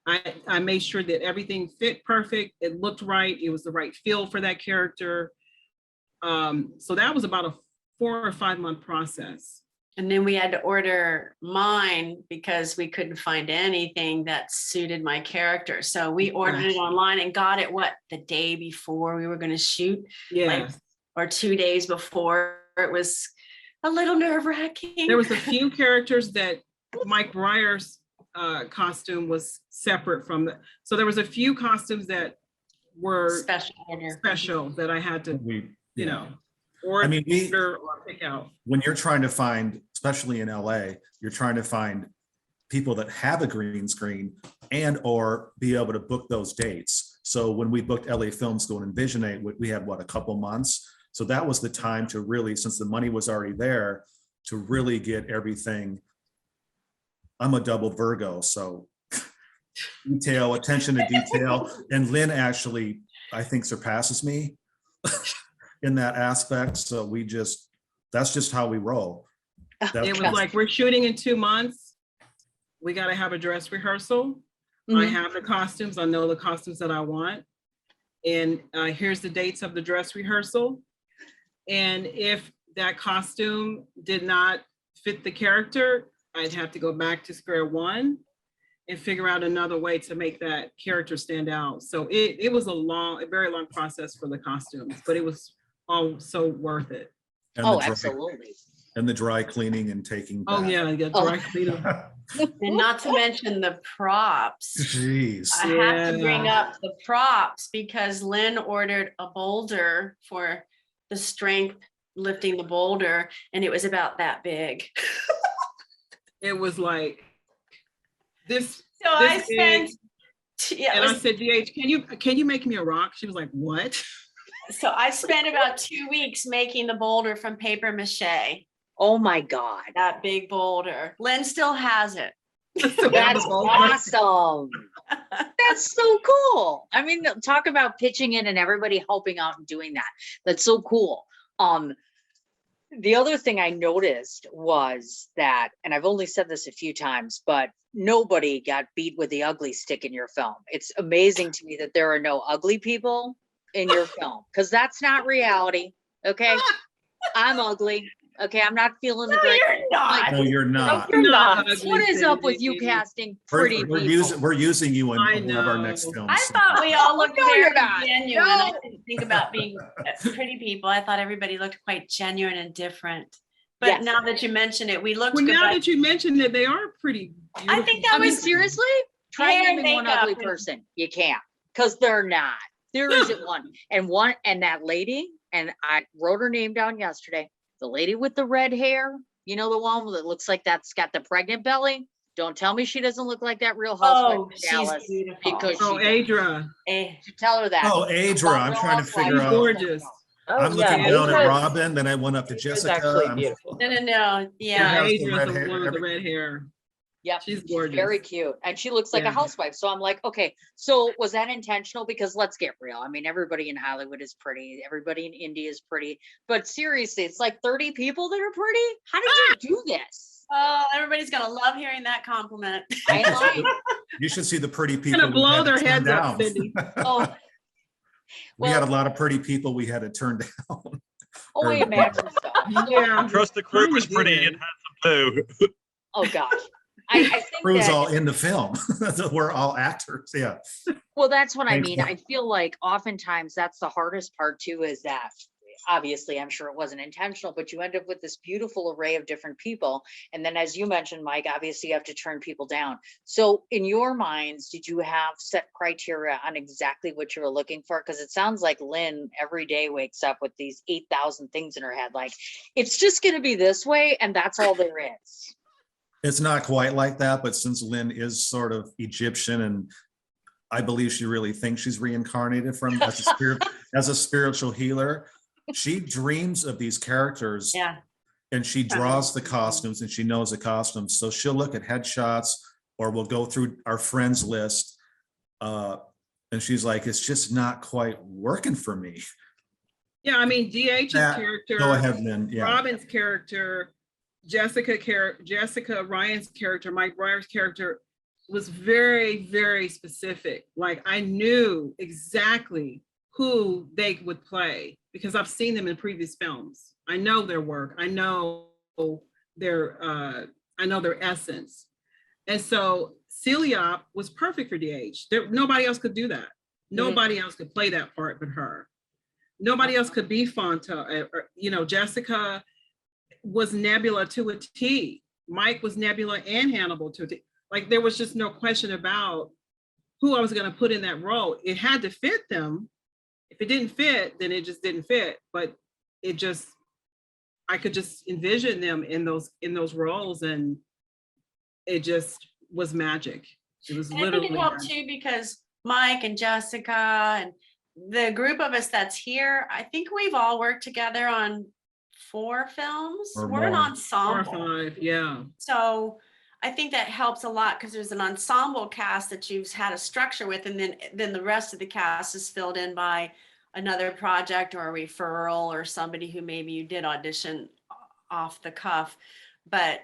I made sure that everything fit perfect. It looked right. It was the right feel for that character. So that was about a 4 or 5 month process. And then we had to order mine because we couldn't find anything that suited my character. So we ordered it online and got it the day before we were going to shoot, Yeah. or 2 days before. It was a little nerve-wracking. There was a few characters that Mike Breyer's costume was separate from so there was a few costumes that were special that I had to, order or pick out. When you're trying to find, especially in LA, you're trying to find people that have a green screen and or be able to book those dates. So when we booked LA Film School and Envisionate, we had a couple months. So that was the time to really, since the money was already there, to really get everything. I'm a double Virgo, so detail, attention to detail. And Lynn actually, I think, surpasses me in that aspect. So that's just how we roll. It was like, we're shooting in 2 months. We got to have a dress rehearsal. I have the costumes. I know the costumes that I want. And here's the dates of the dress rehearsal. And if that costume did not fit the character, I'd have to go back to square one and figure out another way to make that character stand out. So it was a very long process for the costumes, but it was all so worth it. And Absolutely. And the dry cleaning and taking back. Oh yeah, dry cleaning. And not to mention the props. Jeez. I have to bring up the props because Lynn ordered a boulder for the strength lifting the boulder, and it was about that big. It was like this. So I spent. I said, DH, can you make me a rock? She was like, what? So I spent about 2 weeks making the boulder from paper mache. Oh my God. That big boulder. Lynn still has it. That's awesome. That's so cool. I mean, talk about pitching in and everybody helping out and doing that. That's so cool. The other thing I noticed was that, and I've only said this a few times, but nobody got beat with the ugly stick in your film. It's amazing to me that there are no ugly people in your film, because that's not reality. Okay, I'm ugly. Okay, I'm not feeling the No, great. you're not. No, you're not. You're not. ugly, What is up with you Cindy. casting pretty people? We're using you in I one of our next know. films. I thought we all looked No, very you're not. genuine. I No. didn't think about being pretty people. I thought everybody looked quite genuine and different. But Yes. now that you mention it, we looked Well, good. now but that you mentioned it, they are pretty. I think I that mean, was seriously, try hair and naming one makeup ugly and- person. You can't, because they're not. There isn't one. And that lady, and I wrote her name down yesterday. The lady with the red hair, you know, the one that looks like that's got the pregnant belly. Don't tell me she doesn't look like that Real Housewife Oh, of she's Dallas, beautiful. because Oh, she does. Adra. Eh, You tell her that. Oh, Adra, I'm Real trying to Housewives figure of out. Gorgeous. Oh, I'm yeah, looking down at Adra's- Robin, then I went up to Adra's Jessica. actually I'm- beautiful. no, Yeah, yeah. has the Adra's red the hair, one with the every- red hair. Yep. She's She's gorgeous. very cute, and she looks like a Yeah. housewife. So I'm like, okay, so was that intentional? Because let's get real. I mean, everybody in Hollywood is pretty. Everybody in India is pretty. But seriously, it's like 30 people that are pretty. How did you do this? Oh, everybody's gonna love hearing that compliment. I ain't lying. You should see the pretty people. Gonna we blow had to their turn heads up, down. Cindy. Oh, We had a well, lot of pretty people we had to turn down. oh, I imagine so. Yeah. Trust the crew Really was pretty did. and handsome too. Oh gosh. I think Crew's that, all in the film. We're all actors. Yeah. well, that's what I Thanks, mean. Mom. I feel like oftentimes that's the hardest part too, is that obviously I'm sure it wasn't intentional, but you end up with this beautiful array of different people. And then as you mentioned, Mike, obviously you have to turn people down. So in your minds, did you have set criteria on exactly what you were looking for? Because it sounds like Lynn every day wakes up with these 8,000 things in her head. Like, it's just going to be this way. And that's all there is. It's not quite like that, but since Lynn is sort of Egyptian, and I believe she really thinks she's reincarnated from as a spiritual healer, she dreams of these characters Yeah. and she draws the costumes and she knows the costumes. So she'll look at headshots or we'll go through our friends list. And she's like, it's just not quite working for me. Yeah, I mean, DH's Yeah, character. Go ahead, Lynn. Yeah. Robin's character, Jessica Ryan's character, Mike Breyer's character was very, very specific. Like I knew exactly who they would play because I've seen them in previous films. I know their work. I know their essence. And so Celia was perfect for DH. Nobody else could do that. Nobody else could play that part but her. Nobody else could be Fanta. Jessica was Nebula to a T. Mike was Nebula and Hannibal to a T. Like there was just no question about who I was going to put in that role. It had to fit them. If it didn't fit, then it just didn't fit. But I could just envision them in those roles, and it just was magic. It was And I literally think it helped magic. too because Mike and Jessica and the group of us that's here, I think we've all worked together on 4 films. Or We're an more. 4 or ensemble. 5, yeah. So I think that helps a lot because there's an ensemble cast that you've had a structure with, and then the rest of the cast is filled in by another project or a referral or somebody who maybe you did audition off the cuff. But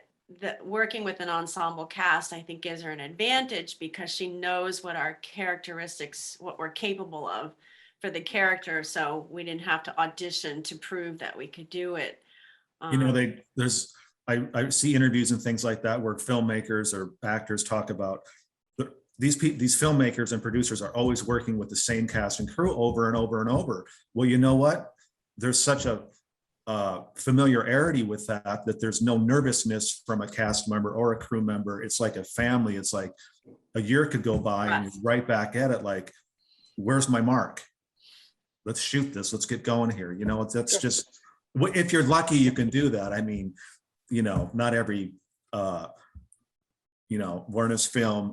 working with an ensemble cast, I think gives her an advantage because she knows what our characteristics, what we're capable of for the character. So we didn't have to audition to prove that we could do it. I see interviews and things like that where filmmakers or actors talk about these filmmakers and producers are always working with the same cast and crew over and over and over. Well, you know what? There's such a familiarity with that there's no nervousness from a cast member or a crew member. It's like a family. It's like a year could go by and you're right back at it. Like, where's my mark? Let's shoot this. Let's get going here. That's just, if you're lucky, you can do that. I mean, not every, Werner's film,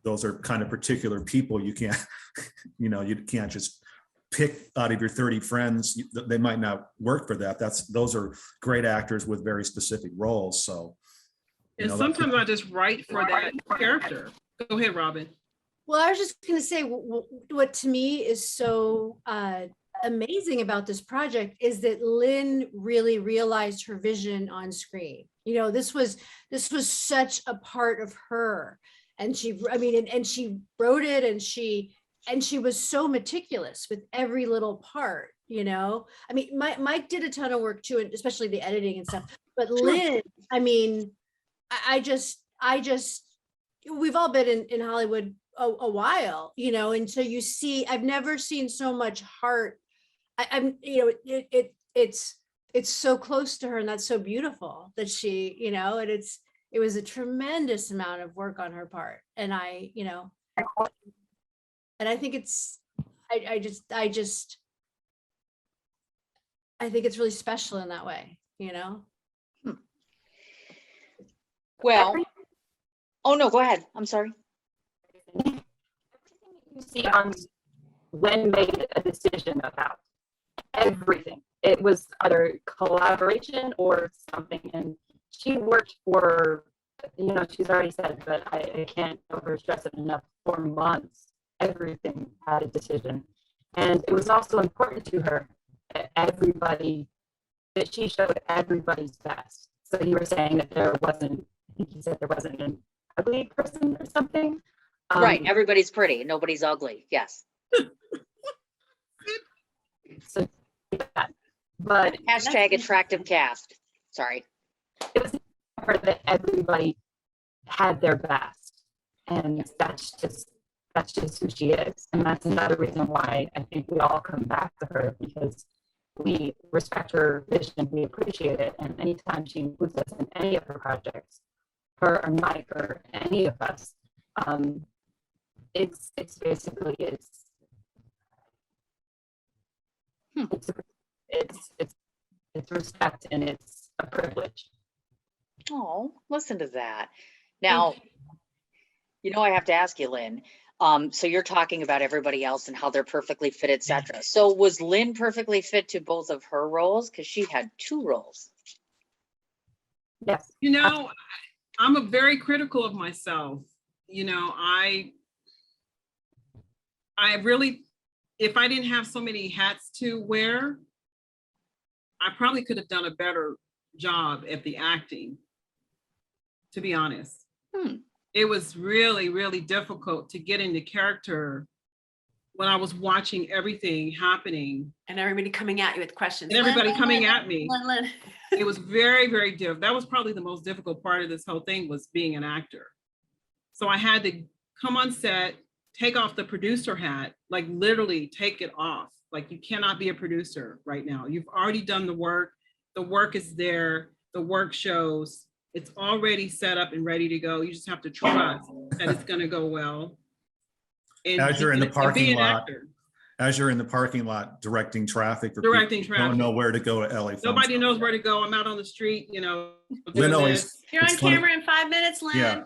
those are kind of particular people. You can't, you can't just pick out of your 30 friends. They might not work for that. Those are great actors with very specific roles. So, And sometimes I just write for that character. Go ahead, Robin. Well, I was just going to say what to me is so amazing about this project is that Lynn really realized her vision on screen. This was such a part of her, and she wrote it, and she and she was so meticulous with every little part, you know. I mean, Mike did a ton of work too, and especially the editing and stuff. But Lynn, I mean, I just, we've all been in Hollywood a while, you know, and so you see, I've never seen so much heart. I'm, you know, it's so close to her, and that's so beautiful that she, you know, and it was a tremendous amount of work on her part, and I, you know, and I think it's, I think it's really special in that way, you know. Well, oh no, go ahead. I'm sorry. Everything you see on Lynn made a decision about everything. It was either collaboration or something, and she worked for, you know, she's already said, but I can't overstress it enough, for months. Everything had a decision, and it was also important to her that she showed everybody's best. So you were saying that there wasn't, I think you said there wasn't an ugly person or something. Right, everybody's pretty, nobody's ugly. Yes. So, but Hashtag attractive cast. Sorry. it was her that everybody had their best, and that's just who she is, and that's another reason why I think we all come back to her, because we respect her vision, we appreciate it, and anytime she includes us in any of her projects, her or Mike or any of us, it's basically it's respect, and it's a privilege. Oh, listen to that. Now, you know, I have to ask you, Lynn. So you're talking about everybody else and how they're perfectly fit, etc. So was Lynn perfectly fit to both of her roles? Because she had 2 roles. Yes. You know, I'm a very critical of myself. You know, I really, if I didn't have so many hats to wear, I probably could have done a better job at the acting, to be honest. It was really, really difficult to get into character when I was watching everything happening. And everybody coming at you with questions. And everybody Lynn, coming Lynn, at me. Lynn. It was very, very difficult. That was probably the most difficult part of this whole thing, was being an actor. So I had to come on set, take off the producer hat, like literally take it off. Like, you cannot be a producer right now. You've already done the work. The work is there. The work shows. It's already set up and ready to go. You just have to trust that it's going to go well. And As you're in the be parking an lot, actor. as you're in the parking lot directing traffic for Directing people who don't traffic. know where to go to LA. Nobody knows where to go. I'm out on the street, you know. Lynn doing always, this. You're on It's funny. camera in 5 minutes, Lynn. Yeah.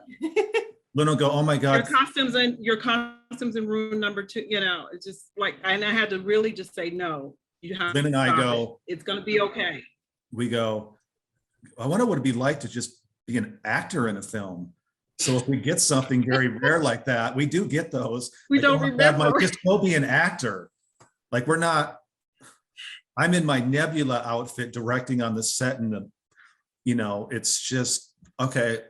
Lynn will go, oh my Your God. costumes in room number 2, you know, it's just like, and I had to really just say, no, you have Lynn and I stop go, it. It's going to be okay. we go, I wonder what it'd be like to just be an actor in a film. So if we get something very rare like that, we do get those. We Like, don't oh my God, remember. Mike, just go be an actor. Like, we're not, I'm in my Nebula outfit directing on the set, and the, you know, it's just, okay,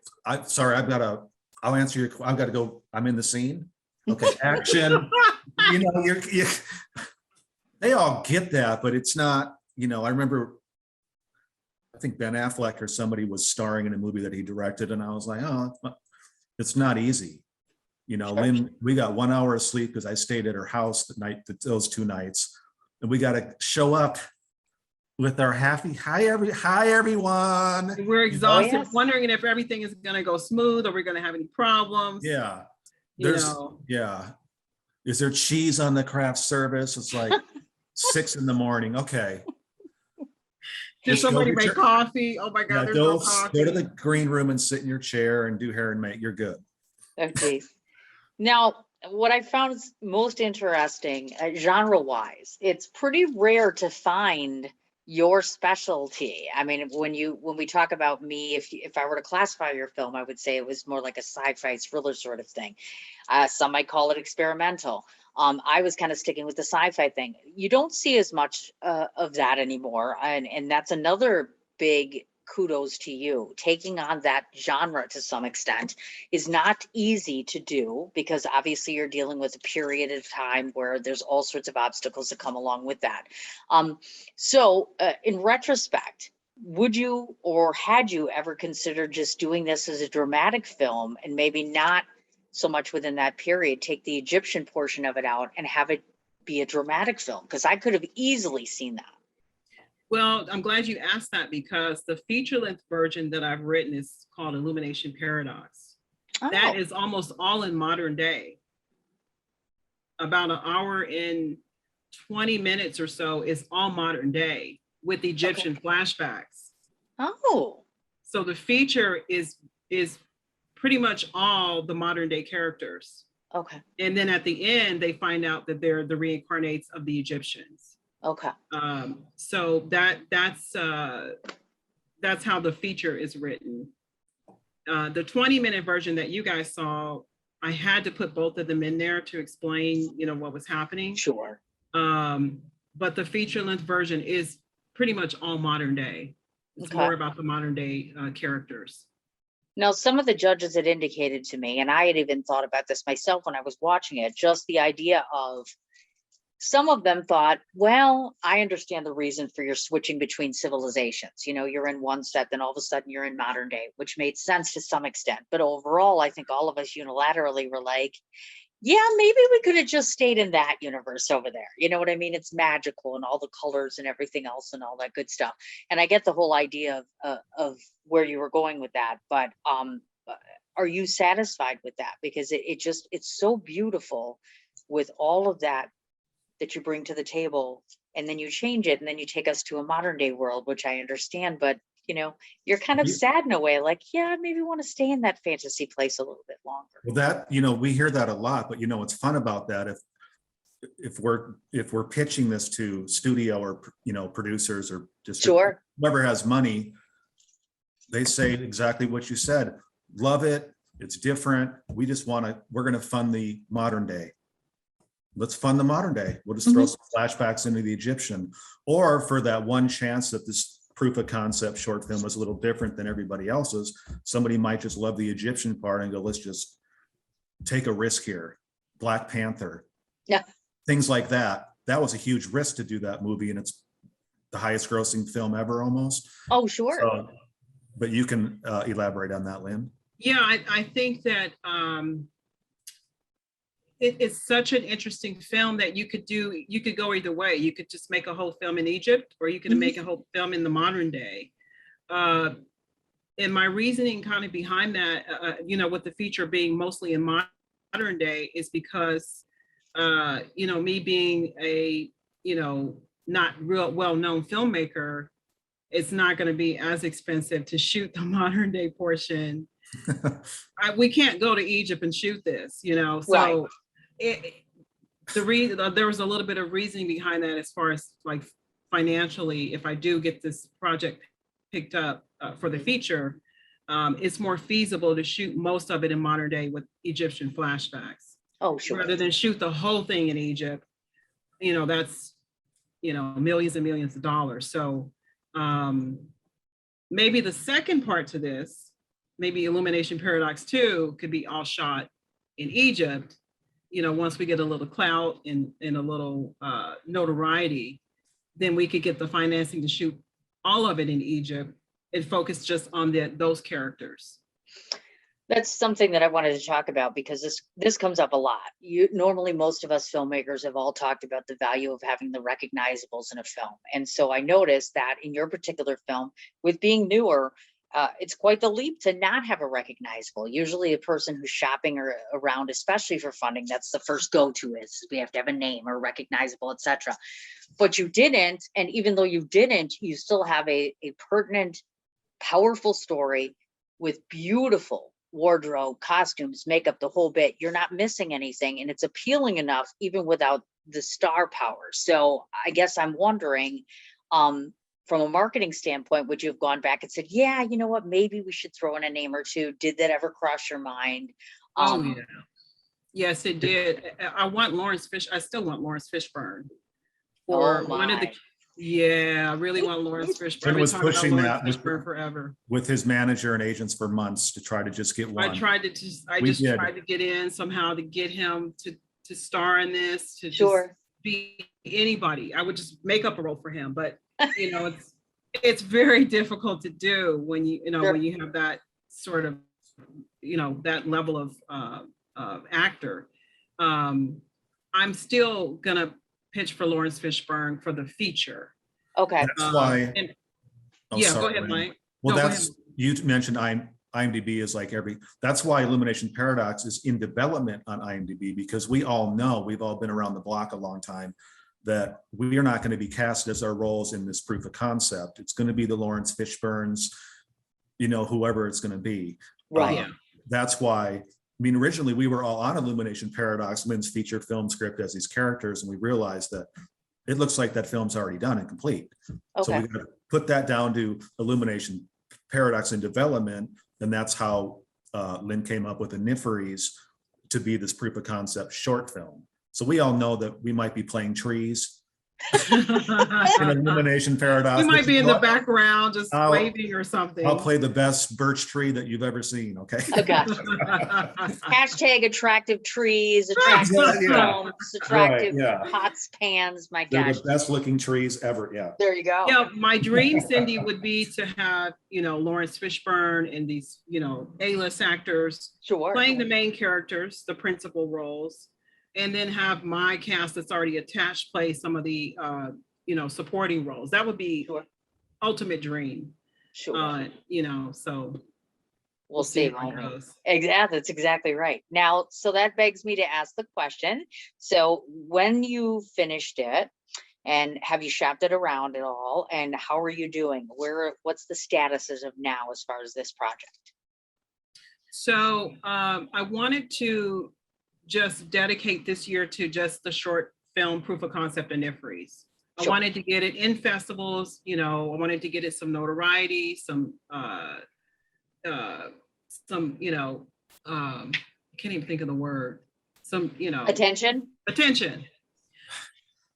sorry, I'll answer your, I've got to go, I'm in the scene. Okay, action. You know, they all get that, but it's not, you know, I remember, I think Ben Affleck or somebody was starring in a movie that he directed, and I was like, oh, it's not easy. You know, Sure. Lynn, we got 1 hour of sleep because I stayed at her house those 2 nights, and we got to show up with our happy, hi everyone. We're exhausted, yes. wondering if everything is going to go smooth, or we're going to have any problems. Yeah, You there's, know. yeah. Is there cheese on the craft service? It's like 6 a.m. Okay. Did Just go somebody get make your- coffee? Oh my God, Yeah, there's no go coffee. to the green room and sit in your chair and do hair and make, you're good. Oh, geez. Now, what I found is most interesting, genre-wise, it's pretty rare to find your specialty. I mean, when we talk about me, if I were to classify your film, I would say it was more like a sci-fi thriller sort of thing. Some might call it experimental. I was kind of sticking with the sci-fi thing. You don't see as much of that anymore, and that's another big kudos to you. Taking on that genre to some extent is not easy to do because obviously you're dealing with a period of time where there's all sorts of obstacles that come along with that. So in retrospect, would you or had you ever considered just doing this as a dramatic film and maybe not so much within that period, take the Egyptian portion of it out and have it be a dramatic film? Because I could have easily seen that. Well, I'm glad you asked that because the feature-length version that I've written is called Illumination Paradox. That Oh, is almost all in modern day. About an hour and 20 minutes or so is all modern day with Egyptian flashbacks. oh, So the feature is pretty much all the modern day characters. okay, And then at the end, they find out that they're the reincarnates of the Egyptians. okay. So that's how the feature is written. The 20-minute version that you guys saw, I had to put both of them in there to explain, what was happening. Sure. But the feature-length version is pretty much all modern day. It's Okay. more about the modern day characters. Now, some of the judges had indicated to me, and I had even thought about this myself when I was watching it, just the idea of some of them thought, well, I understand the reason for your switching between civilizations. You're in one set, then all of a sudden you're in modern day, which made sense to some extent. But overall, I think all of us unilaterally were like, yeah, maybe we could have just stayed in that universe over there. You know what I mean? It's magical and all the colors and everything else and all that good stuff. And I get the whole idea of where you were going with that. But are you satisfied with that? Because it's so beautiful with all of that you bring to the table, and then you change it, and then you take us to a modern day world, which I understand. But you're kind of Yeah. sad in a way, like, yeah, maybe want to stay in that fantasy place a little bit longer. Well, that, we hear that a lot, but what's fun about that, if we're pitching this to studio or producers or just Sure. whoever has money, they say exactly what you said. Love it. It's different. We're going to fund the modern day. Let's fund the modern day. We'll just throw some flashbacks into the Egyptian, or for that one chance that this proof of concept short film was a little different than everybody else's, somebody might just love the Egyptian part and go, let's just take a risk here. Black Panther. Yeah. Things like that. That was a huge risk to do that movie, and it's the highest grossing film ever almost. Oh, sure. So, but you can elaborate on that, Lynn. Yeah, I think that it's such an interesting film that you could go either way. You could just make a whole film in Egypt, or you could make a whole film in the modern day. And my reasoning kind of behind that, with the feature being mostly in modern day, is because, me being a, not real well-known filmmaker, it's not going to be as expensive to shoot the modern day portion. We can't go to Egypt and shoot this, so. Right. There was a little bit of reasoning behind that as far as like financially, if I do get this project picked up for the feature, it's more feasible to shoot most of it in modern day with Egyptian flashbacks. Oh, sure. Rather than shoot the whole thing in Egypt, that's, millions and millions of dollars. So maybe the second part to this, maybe Illumination Paradox 2 could be all shot in Egypt. Once we get a little clout and a little notoriety, then we could get the financing to shoot all of it in Egypt and focus just on those characters. That's something that I wanted to talk about because this comes up a lot. Normally, most of us filmmakers have all talked about the value of having the recognizables in a film. And so I noticed that in your particular film, with being newer, it's quite the leap to not have a recognizable. Usually a person who's shopping around, especially for funding, that's the first go-to is we have to have a name or recognizable, etc. But you didn't. And even though you didn't, you still have a pertinent, powerful story with beautiful wardrobe, costumes, makeup, the whole bit. You're not missing anything. And it's appealing enough even without the star power. So I guess I'm wondering, from a marketing standpoint, would you have gone back and said, yeah, you know what, maybe we should throw in a name or two? Did that ever cross your mind? Oh, yeah. Yes, it did. I still want Lawrence Fishburne. Oh, One of the, Yeah, I really want Lawrence Fishburne. Finn I've been was talking about pushing Lawrence that with- Fishburne forever. with his manager and agents for months to try to just get I one. tried to just, I We just did. tried to get in somehow to get him to star in this, to just Sure. be anybody. I would just make up a role for him, but you know, it's very difficult to do when Sure. when you have that sort of, that level of actor. I'm still gonna pitch for Lawrence Fishburne for the feature. Okay. That's why. and- Oh, yeah, go sorry, ahead, Lynn. Mike. Well, No, go that's, you mentioned IMDb is like that's why Illumination Paradox is in development on IMDb, because we all know, we've all been around the block a long time, that we are not going to be cast as our roles in this proof of concept. It's going to be the Lawrence Fishburnes, whoever it's going to be. Right. Yeah. That's why, I mean, originally we were all on Illumination Paradox, Lynn's feature film script as these characters, and we realized that it looks like that film's already done and complete. So Okay. we got to put that down to Illumination Paradox in development, and that's how Lynn came up with Enipheres to be this proof of concept short film. So we all know that we might be playing trees in Illumination Paradox. We might be in the But background just I'll- waving or something. I'll play the best birch tree that you've ever seen, okay? Oh, gotcha. Hashtag attractive trees, attractive Yeah. homes, attractive yeah. pots, pans. My They're gosh. the best looking trees ever, yeah. There you go. Yeah, my dream, Cindy, would be to have, Lawrence Fishburne and these, A-list actors Sure. playing the main characters, the principal roles, and then have my cast that's already attached play some of the, supporting roles. That would be Sure. ultimate dream. Sure. So We'll see. how it won't we? goes. Exactly. That's exactly right. Now, so that begs me to ask the question. So when you finished it, and have you shopped it around at all? And how are you doing? What's the status as of now as far as this project? So I wanted to just dedicate this year to just the short film proof of concept Enipheres. I Sure. wanted to get it in festivals, I wanted to get it some notoriety, some, I can't even think of the word, some, Attention? attention.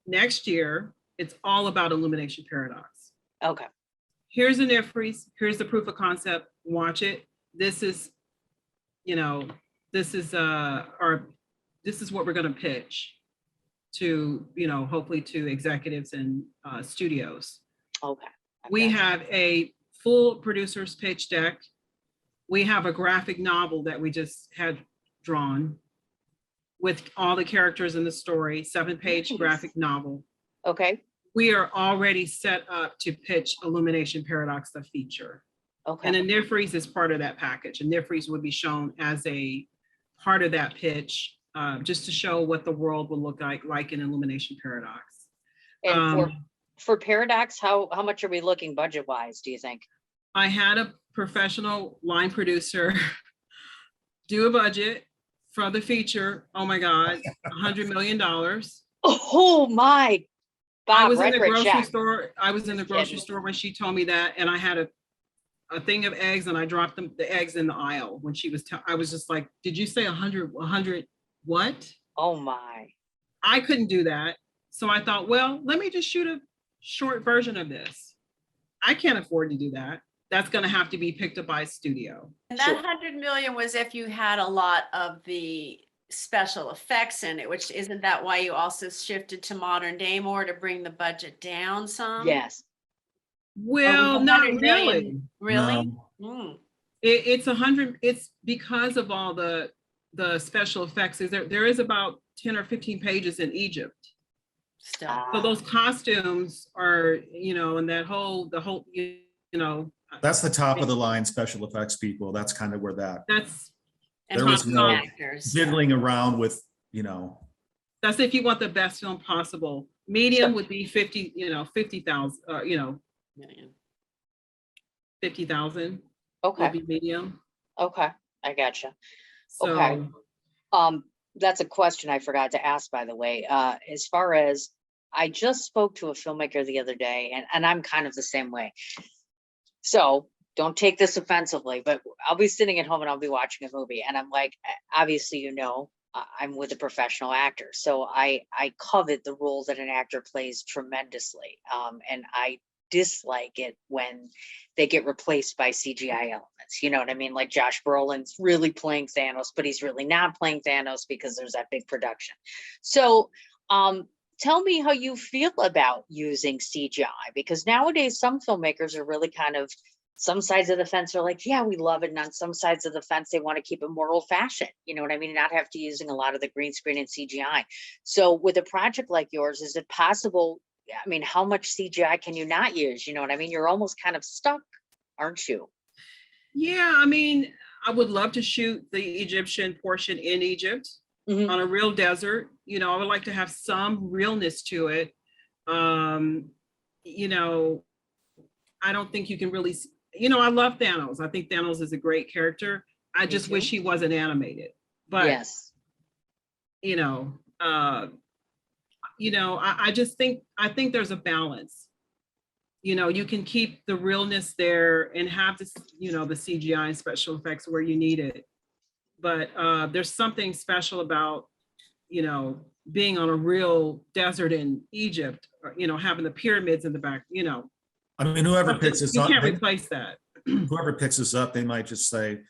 Next year, it's all about Illumination Paradox. Okay. Here's Enipheres, here's the proof of concept, watch it. This is what we're going to pitch to, hopefully to executives and studios. Okay. We Gotcha. have a full producer's pitch deck. We have a graphic novel that we just had drawn with all the characters in the story, 7-page Nice. graphic novel. Okay. We are already set up to pitch Illumination Paradox, the feature. And Okay. Enipheres is part of that package. Enipheres would be shown as a part of that pitch, just to show what the world will look like in Illumination Paradox. And for Paradox, how much are we looking budget wise, do you think? I had a professional line producer do a budget for the feature. Oh my God, $100 million. Oh my. I Bob, was in write the for a grocery check. store. I was in the grocery store when she told me that, and I had a thing of eggs, and I dropped the eggs in the aisle when she was. I was just like, "Did you say 100? 100 what?" Oh my. I couldn't do that, so I thought, well, let me just shoot a short version of this. I can't afford to do that. That's going to have to be picked up by a studio. And that Sure. 100 million was if you had a lot of the special effects in it, which isn't that why you also shifted to modern day more to bring the budget down some? Yes. Well, the not 100 really. Really? No. Mm. It's 100. It's because of all the special effects. There is about 10 or 15 pages in Egypt. Still. So those costumes are, and the whole, That's the top of the line special effects people. That's kind of where that that's And there was top no actors. diddling around with, that's if you want the best film possible. Medium would be 50,000, Million. 50,000 Okay. would be medium. Okay. I gotcha. So Okay. That's a question I forgot to ask, by the way. As far as I just spoke to a filmmaker the other day, and I'm kind of the same way. So don't take this offensively, but I'll be sitting at home and I'll be watching a movie, and I'm like, obviously, I'm with a professional actor, so I covet the role that an actor plays tremendously. And I dislike it when they get replaced by CGI elements. You know what I mean? Like Josh Brolin's really playing Thanos, but he's really not playing Thanos because there's that big production. So tell me how you feel about using CGI, because nowadays some filmmakers are really kind of, some sides of the fence are like, yeah, we love it. And on some sides of the fence, they want to keep it more old fashioned. You know what I mean? Not have to using a lot of the green screen and CGI. So with a project like yours, is it possible? I mean, how much CGI can you not use? You know what I mean? You're almost kind of stuck, aren't you? Yeah, I mean, I would love to shoot the Egyptian portion in Egypt Mhm. on a real desert. You know, I would like to have some realness to it. You know, I don't think you can really, you know, I love Thanos. I think Thanos is a great character. I just wish he wasn't animated. But Yes. you know, I just think there's a balance. You know, you can keep the realness there and have this, you know, the CGI and special effects where you need it. But there's something special about, you know, being on a real desert in Egypt, or, you know, having the pyramids in the back, you know. I mean, whoever picks this You up, can't replace that. whoever picks this up, they might just say,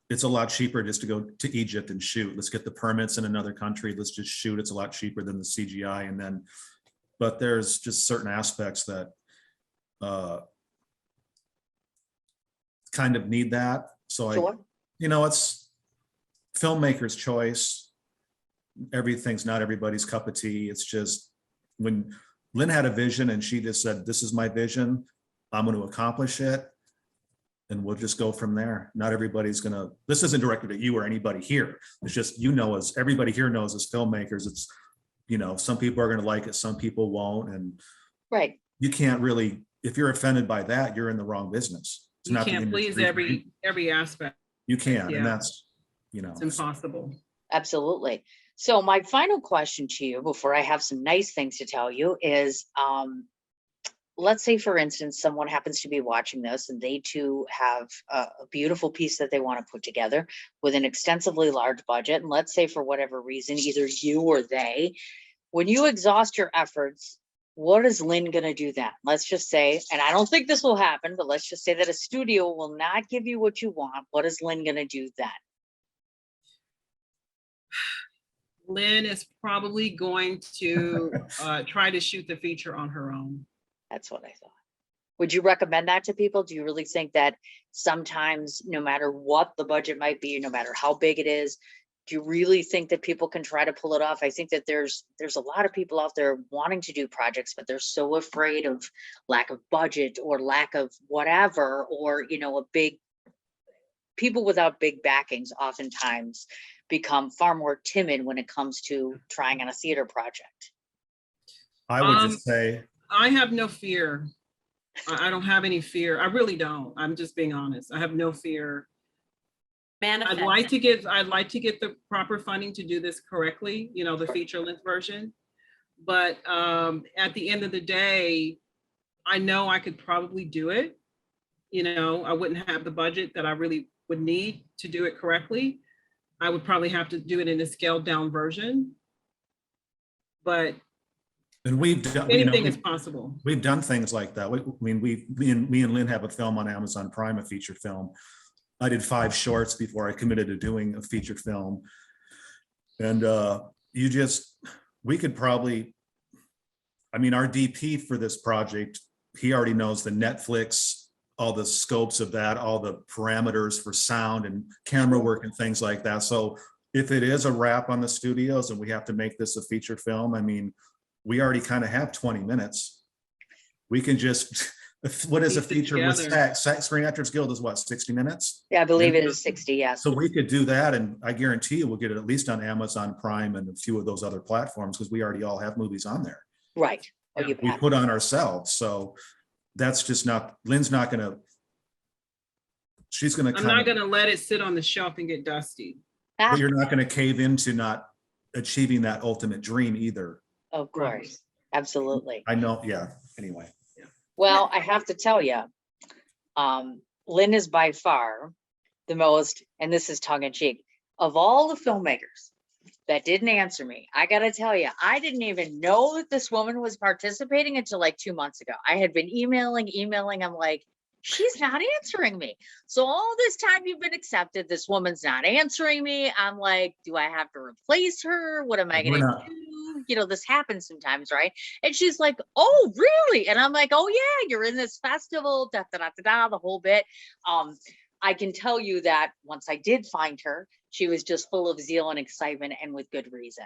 it's a lot cheaper just to go to Egypt and shoot. Let's get the permits in another country. Let's just shoot. It's a lot cheaper than the CGI. And then, but there's just certain aspects that kind of need that. So Sure. it's filmmaker's choice. Everything's not everybody's cup of tea. It's just when Lynn had a vision and she just said, this is my vision, I'm going to accomplish it, and we'll just go from there. Not everybody's going to, this isn't directed at you or anybody here. It's just, as everybody here knows as filmmakers, it's, some people are going to like it, some people won't. And Right. you can't really, if you're offended by that, you're in the wrong business. It's You not the can't please industry. every aspect. You can't, Yeah. and that's, It's impossible. Absolutely. So my final question to you before I have some nice things to tell you is, let's say, for instance, someone happens to be watching this and they too have a beautiful piece that they want to put together with an extensively large budget. And let's say for whatever reason, either you or they, when you exhaust your efforts, what is Lynn going to do then? Let's just say, and I don't think this will happen, but let's just say that a studio will not give you what you want. What is Lynn going to do then? Lynn is probably going to try to shoot the feature on her own. That's what I thought. Would you recommend that to people? Do you really think that sometimes, no matter what the budget might be, no matter how big it is, do you really think that people can try to pull it off? I think that there's a lot of people out there wanting to do projects, but they're so afraid of lack of budget or lack of whatever, or, people without big backings oftentimes become far more timid when it comes to trying on a theater project. I would just say, I have no fear. I don't have any fear. I really don't. I'm just being honest. I have no fear. Manifest. I'd like to get the proper funding to do this correctly, the feature length version. But at the end of the day, I know I could probably do it. I wouldn't have the budget that I really would need to do it correctly. I would probably have to do it in a scaled down version. But and we've done, anything is possible. We've done things like that. Me and Lynn have a film on Amazon Prime, a feature film. I did 5 shorts before I committed to doing a feature film. And we could probably, our DP for this project, he already knows the Netflix, all the scopes of that, all the parameters for sound and camera work and things like that. So if it is a wrap on the studios and we have to make this a feature film, we already kind of have 20 minutes. We can just, what is a feature with Screen Actors Guild is what, 60 minutes? Yeah, I believe it is 60, yes. So we could do that, and I guarantee you we'll get it at least on Amazon Prime and a few of those other platforms, because we already all have movies on there. Right. Oh, you We bet. put on ourselves. So that's just not, Lynn's not gonna, she's gonna I'm not gonna let it sit on the shelf and get dusty. but you're not gonna cave into not achieving that ultimate dream either. Of course, absolutely. I know, yeah, anyway. Well, I have to tell you, Lynn is by far the most, and this is tongue in cheek, of all the filmmakers that didn't answer me. I gotta tell you, I didn't even know that this woman was participating until like 2 months ago. I had been emailing. I'm like, she's not answering me. So all this time you've been accepted, this woman's not answering me. I'm like, do I have to replace her? What am I We're gonna not. do? You know, this happens sometimes, right? And she's like, oh, really? And I'm like, oh yeah, you're in this festival, da da da da da, the whole bit. I can tell you that once I did find her, she was just full of zeal and excitement, and with good reason.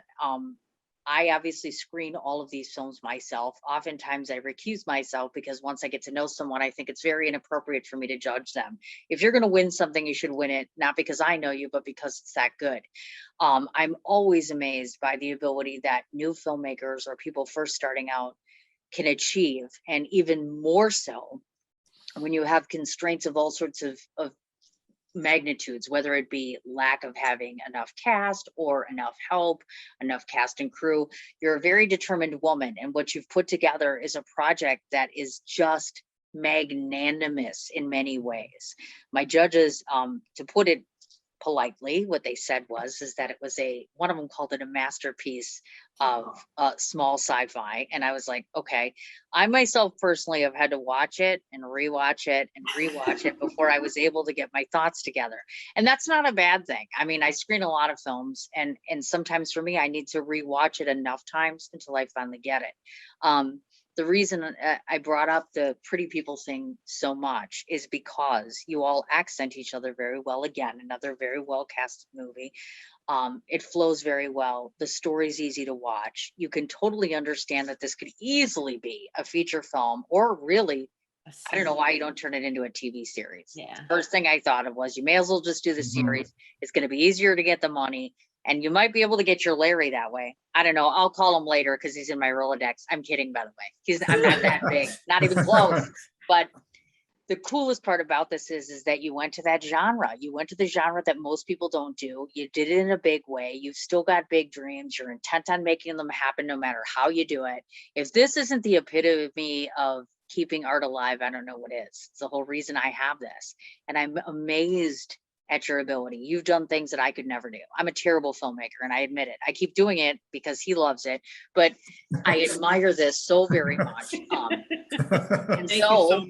I obviously screen all of these films myself. Oftentimes I recuse myself because once I get to know someone, I think it's very inappropriate for me to judge them. If you're going to win something, you should win it, not because I know you, but because it's that good. I'm always amazed by the ability that new filmmakers or people first starting out can achieve. And even more so when you have constraints of all sorts of magnitudes, whether it be lack of having enough cast or enough help, enough cast and crew. You're a very determined woman, and what you've put together is a project that is just magnanimous in many ways. My judges, to put it politely, what they said is that it was one of them called it a masterpiece of small sci-fi. And I was like, okay, I myself personally have had to watch it and rewatch it and rewatch it before I was able to get my thoughts together. And that's not a bad thing. I mean, I screen a lot of films, and sometimes for me, I need to rewatch it enough times until I finally get it. The reason I brought up the pretty people thing so much is because you all accent each other very well. Again, another very well casted movie. It flows very well. The story's easy to watch. You can totally understand that this could easily be a feature film, or really, I don't know why you don't turn it into a TV series. Yeah. First thing I thought of was you may as well just do the series. It's going to be easier to get the money, and you might be able to get your Larry that way. I don't know. I'll call him later because he's in my Rolodex. I'm kidding, by the way. I'm not that big, not even close. But the coolest part about this is that you went to that genre. You went to the genre that most people don't do. You did it in a big way. You've still got big dreams. You're intent on making them happen no matter how you do it. If this isn't the epitome of keeping art alive, I don't know what is. It's the whole reason I have this. And I'm amazed at your ability. You've done things that I could never do. I'm a terrible filmmaker, and I admit it. I keep doing it because he loves it, but I admire this so very much. And Thank you so much.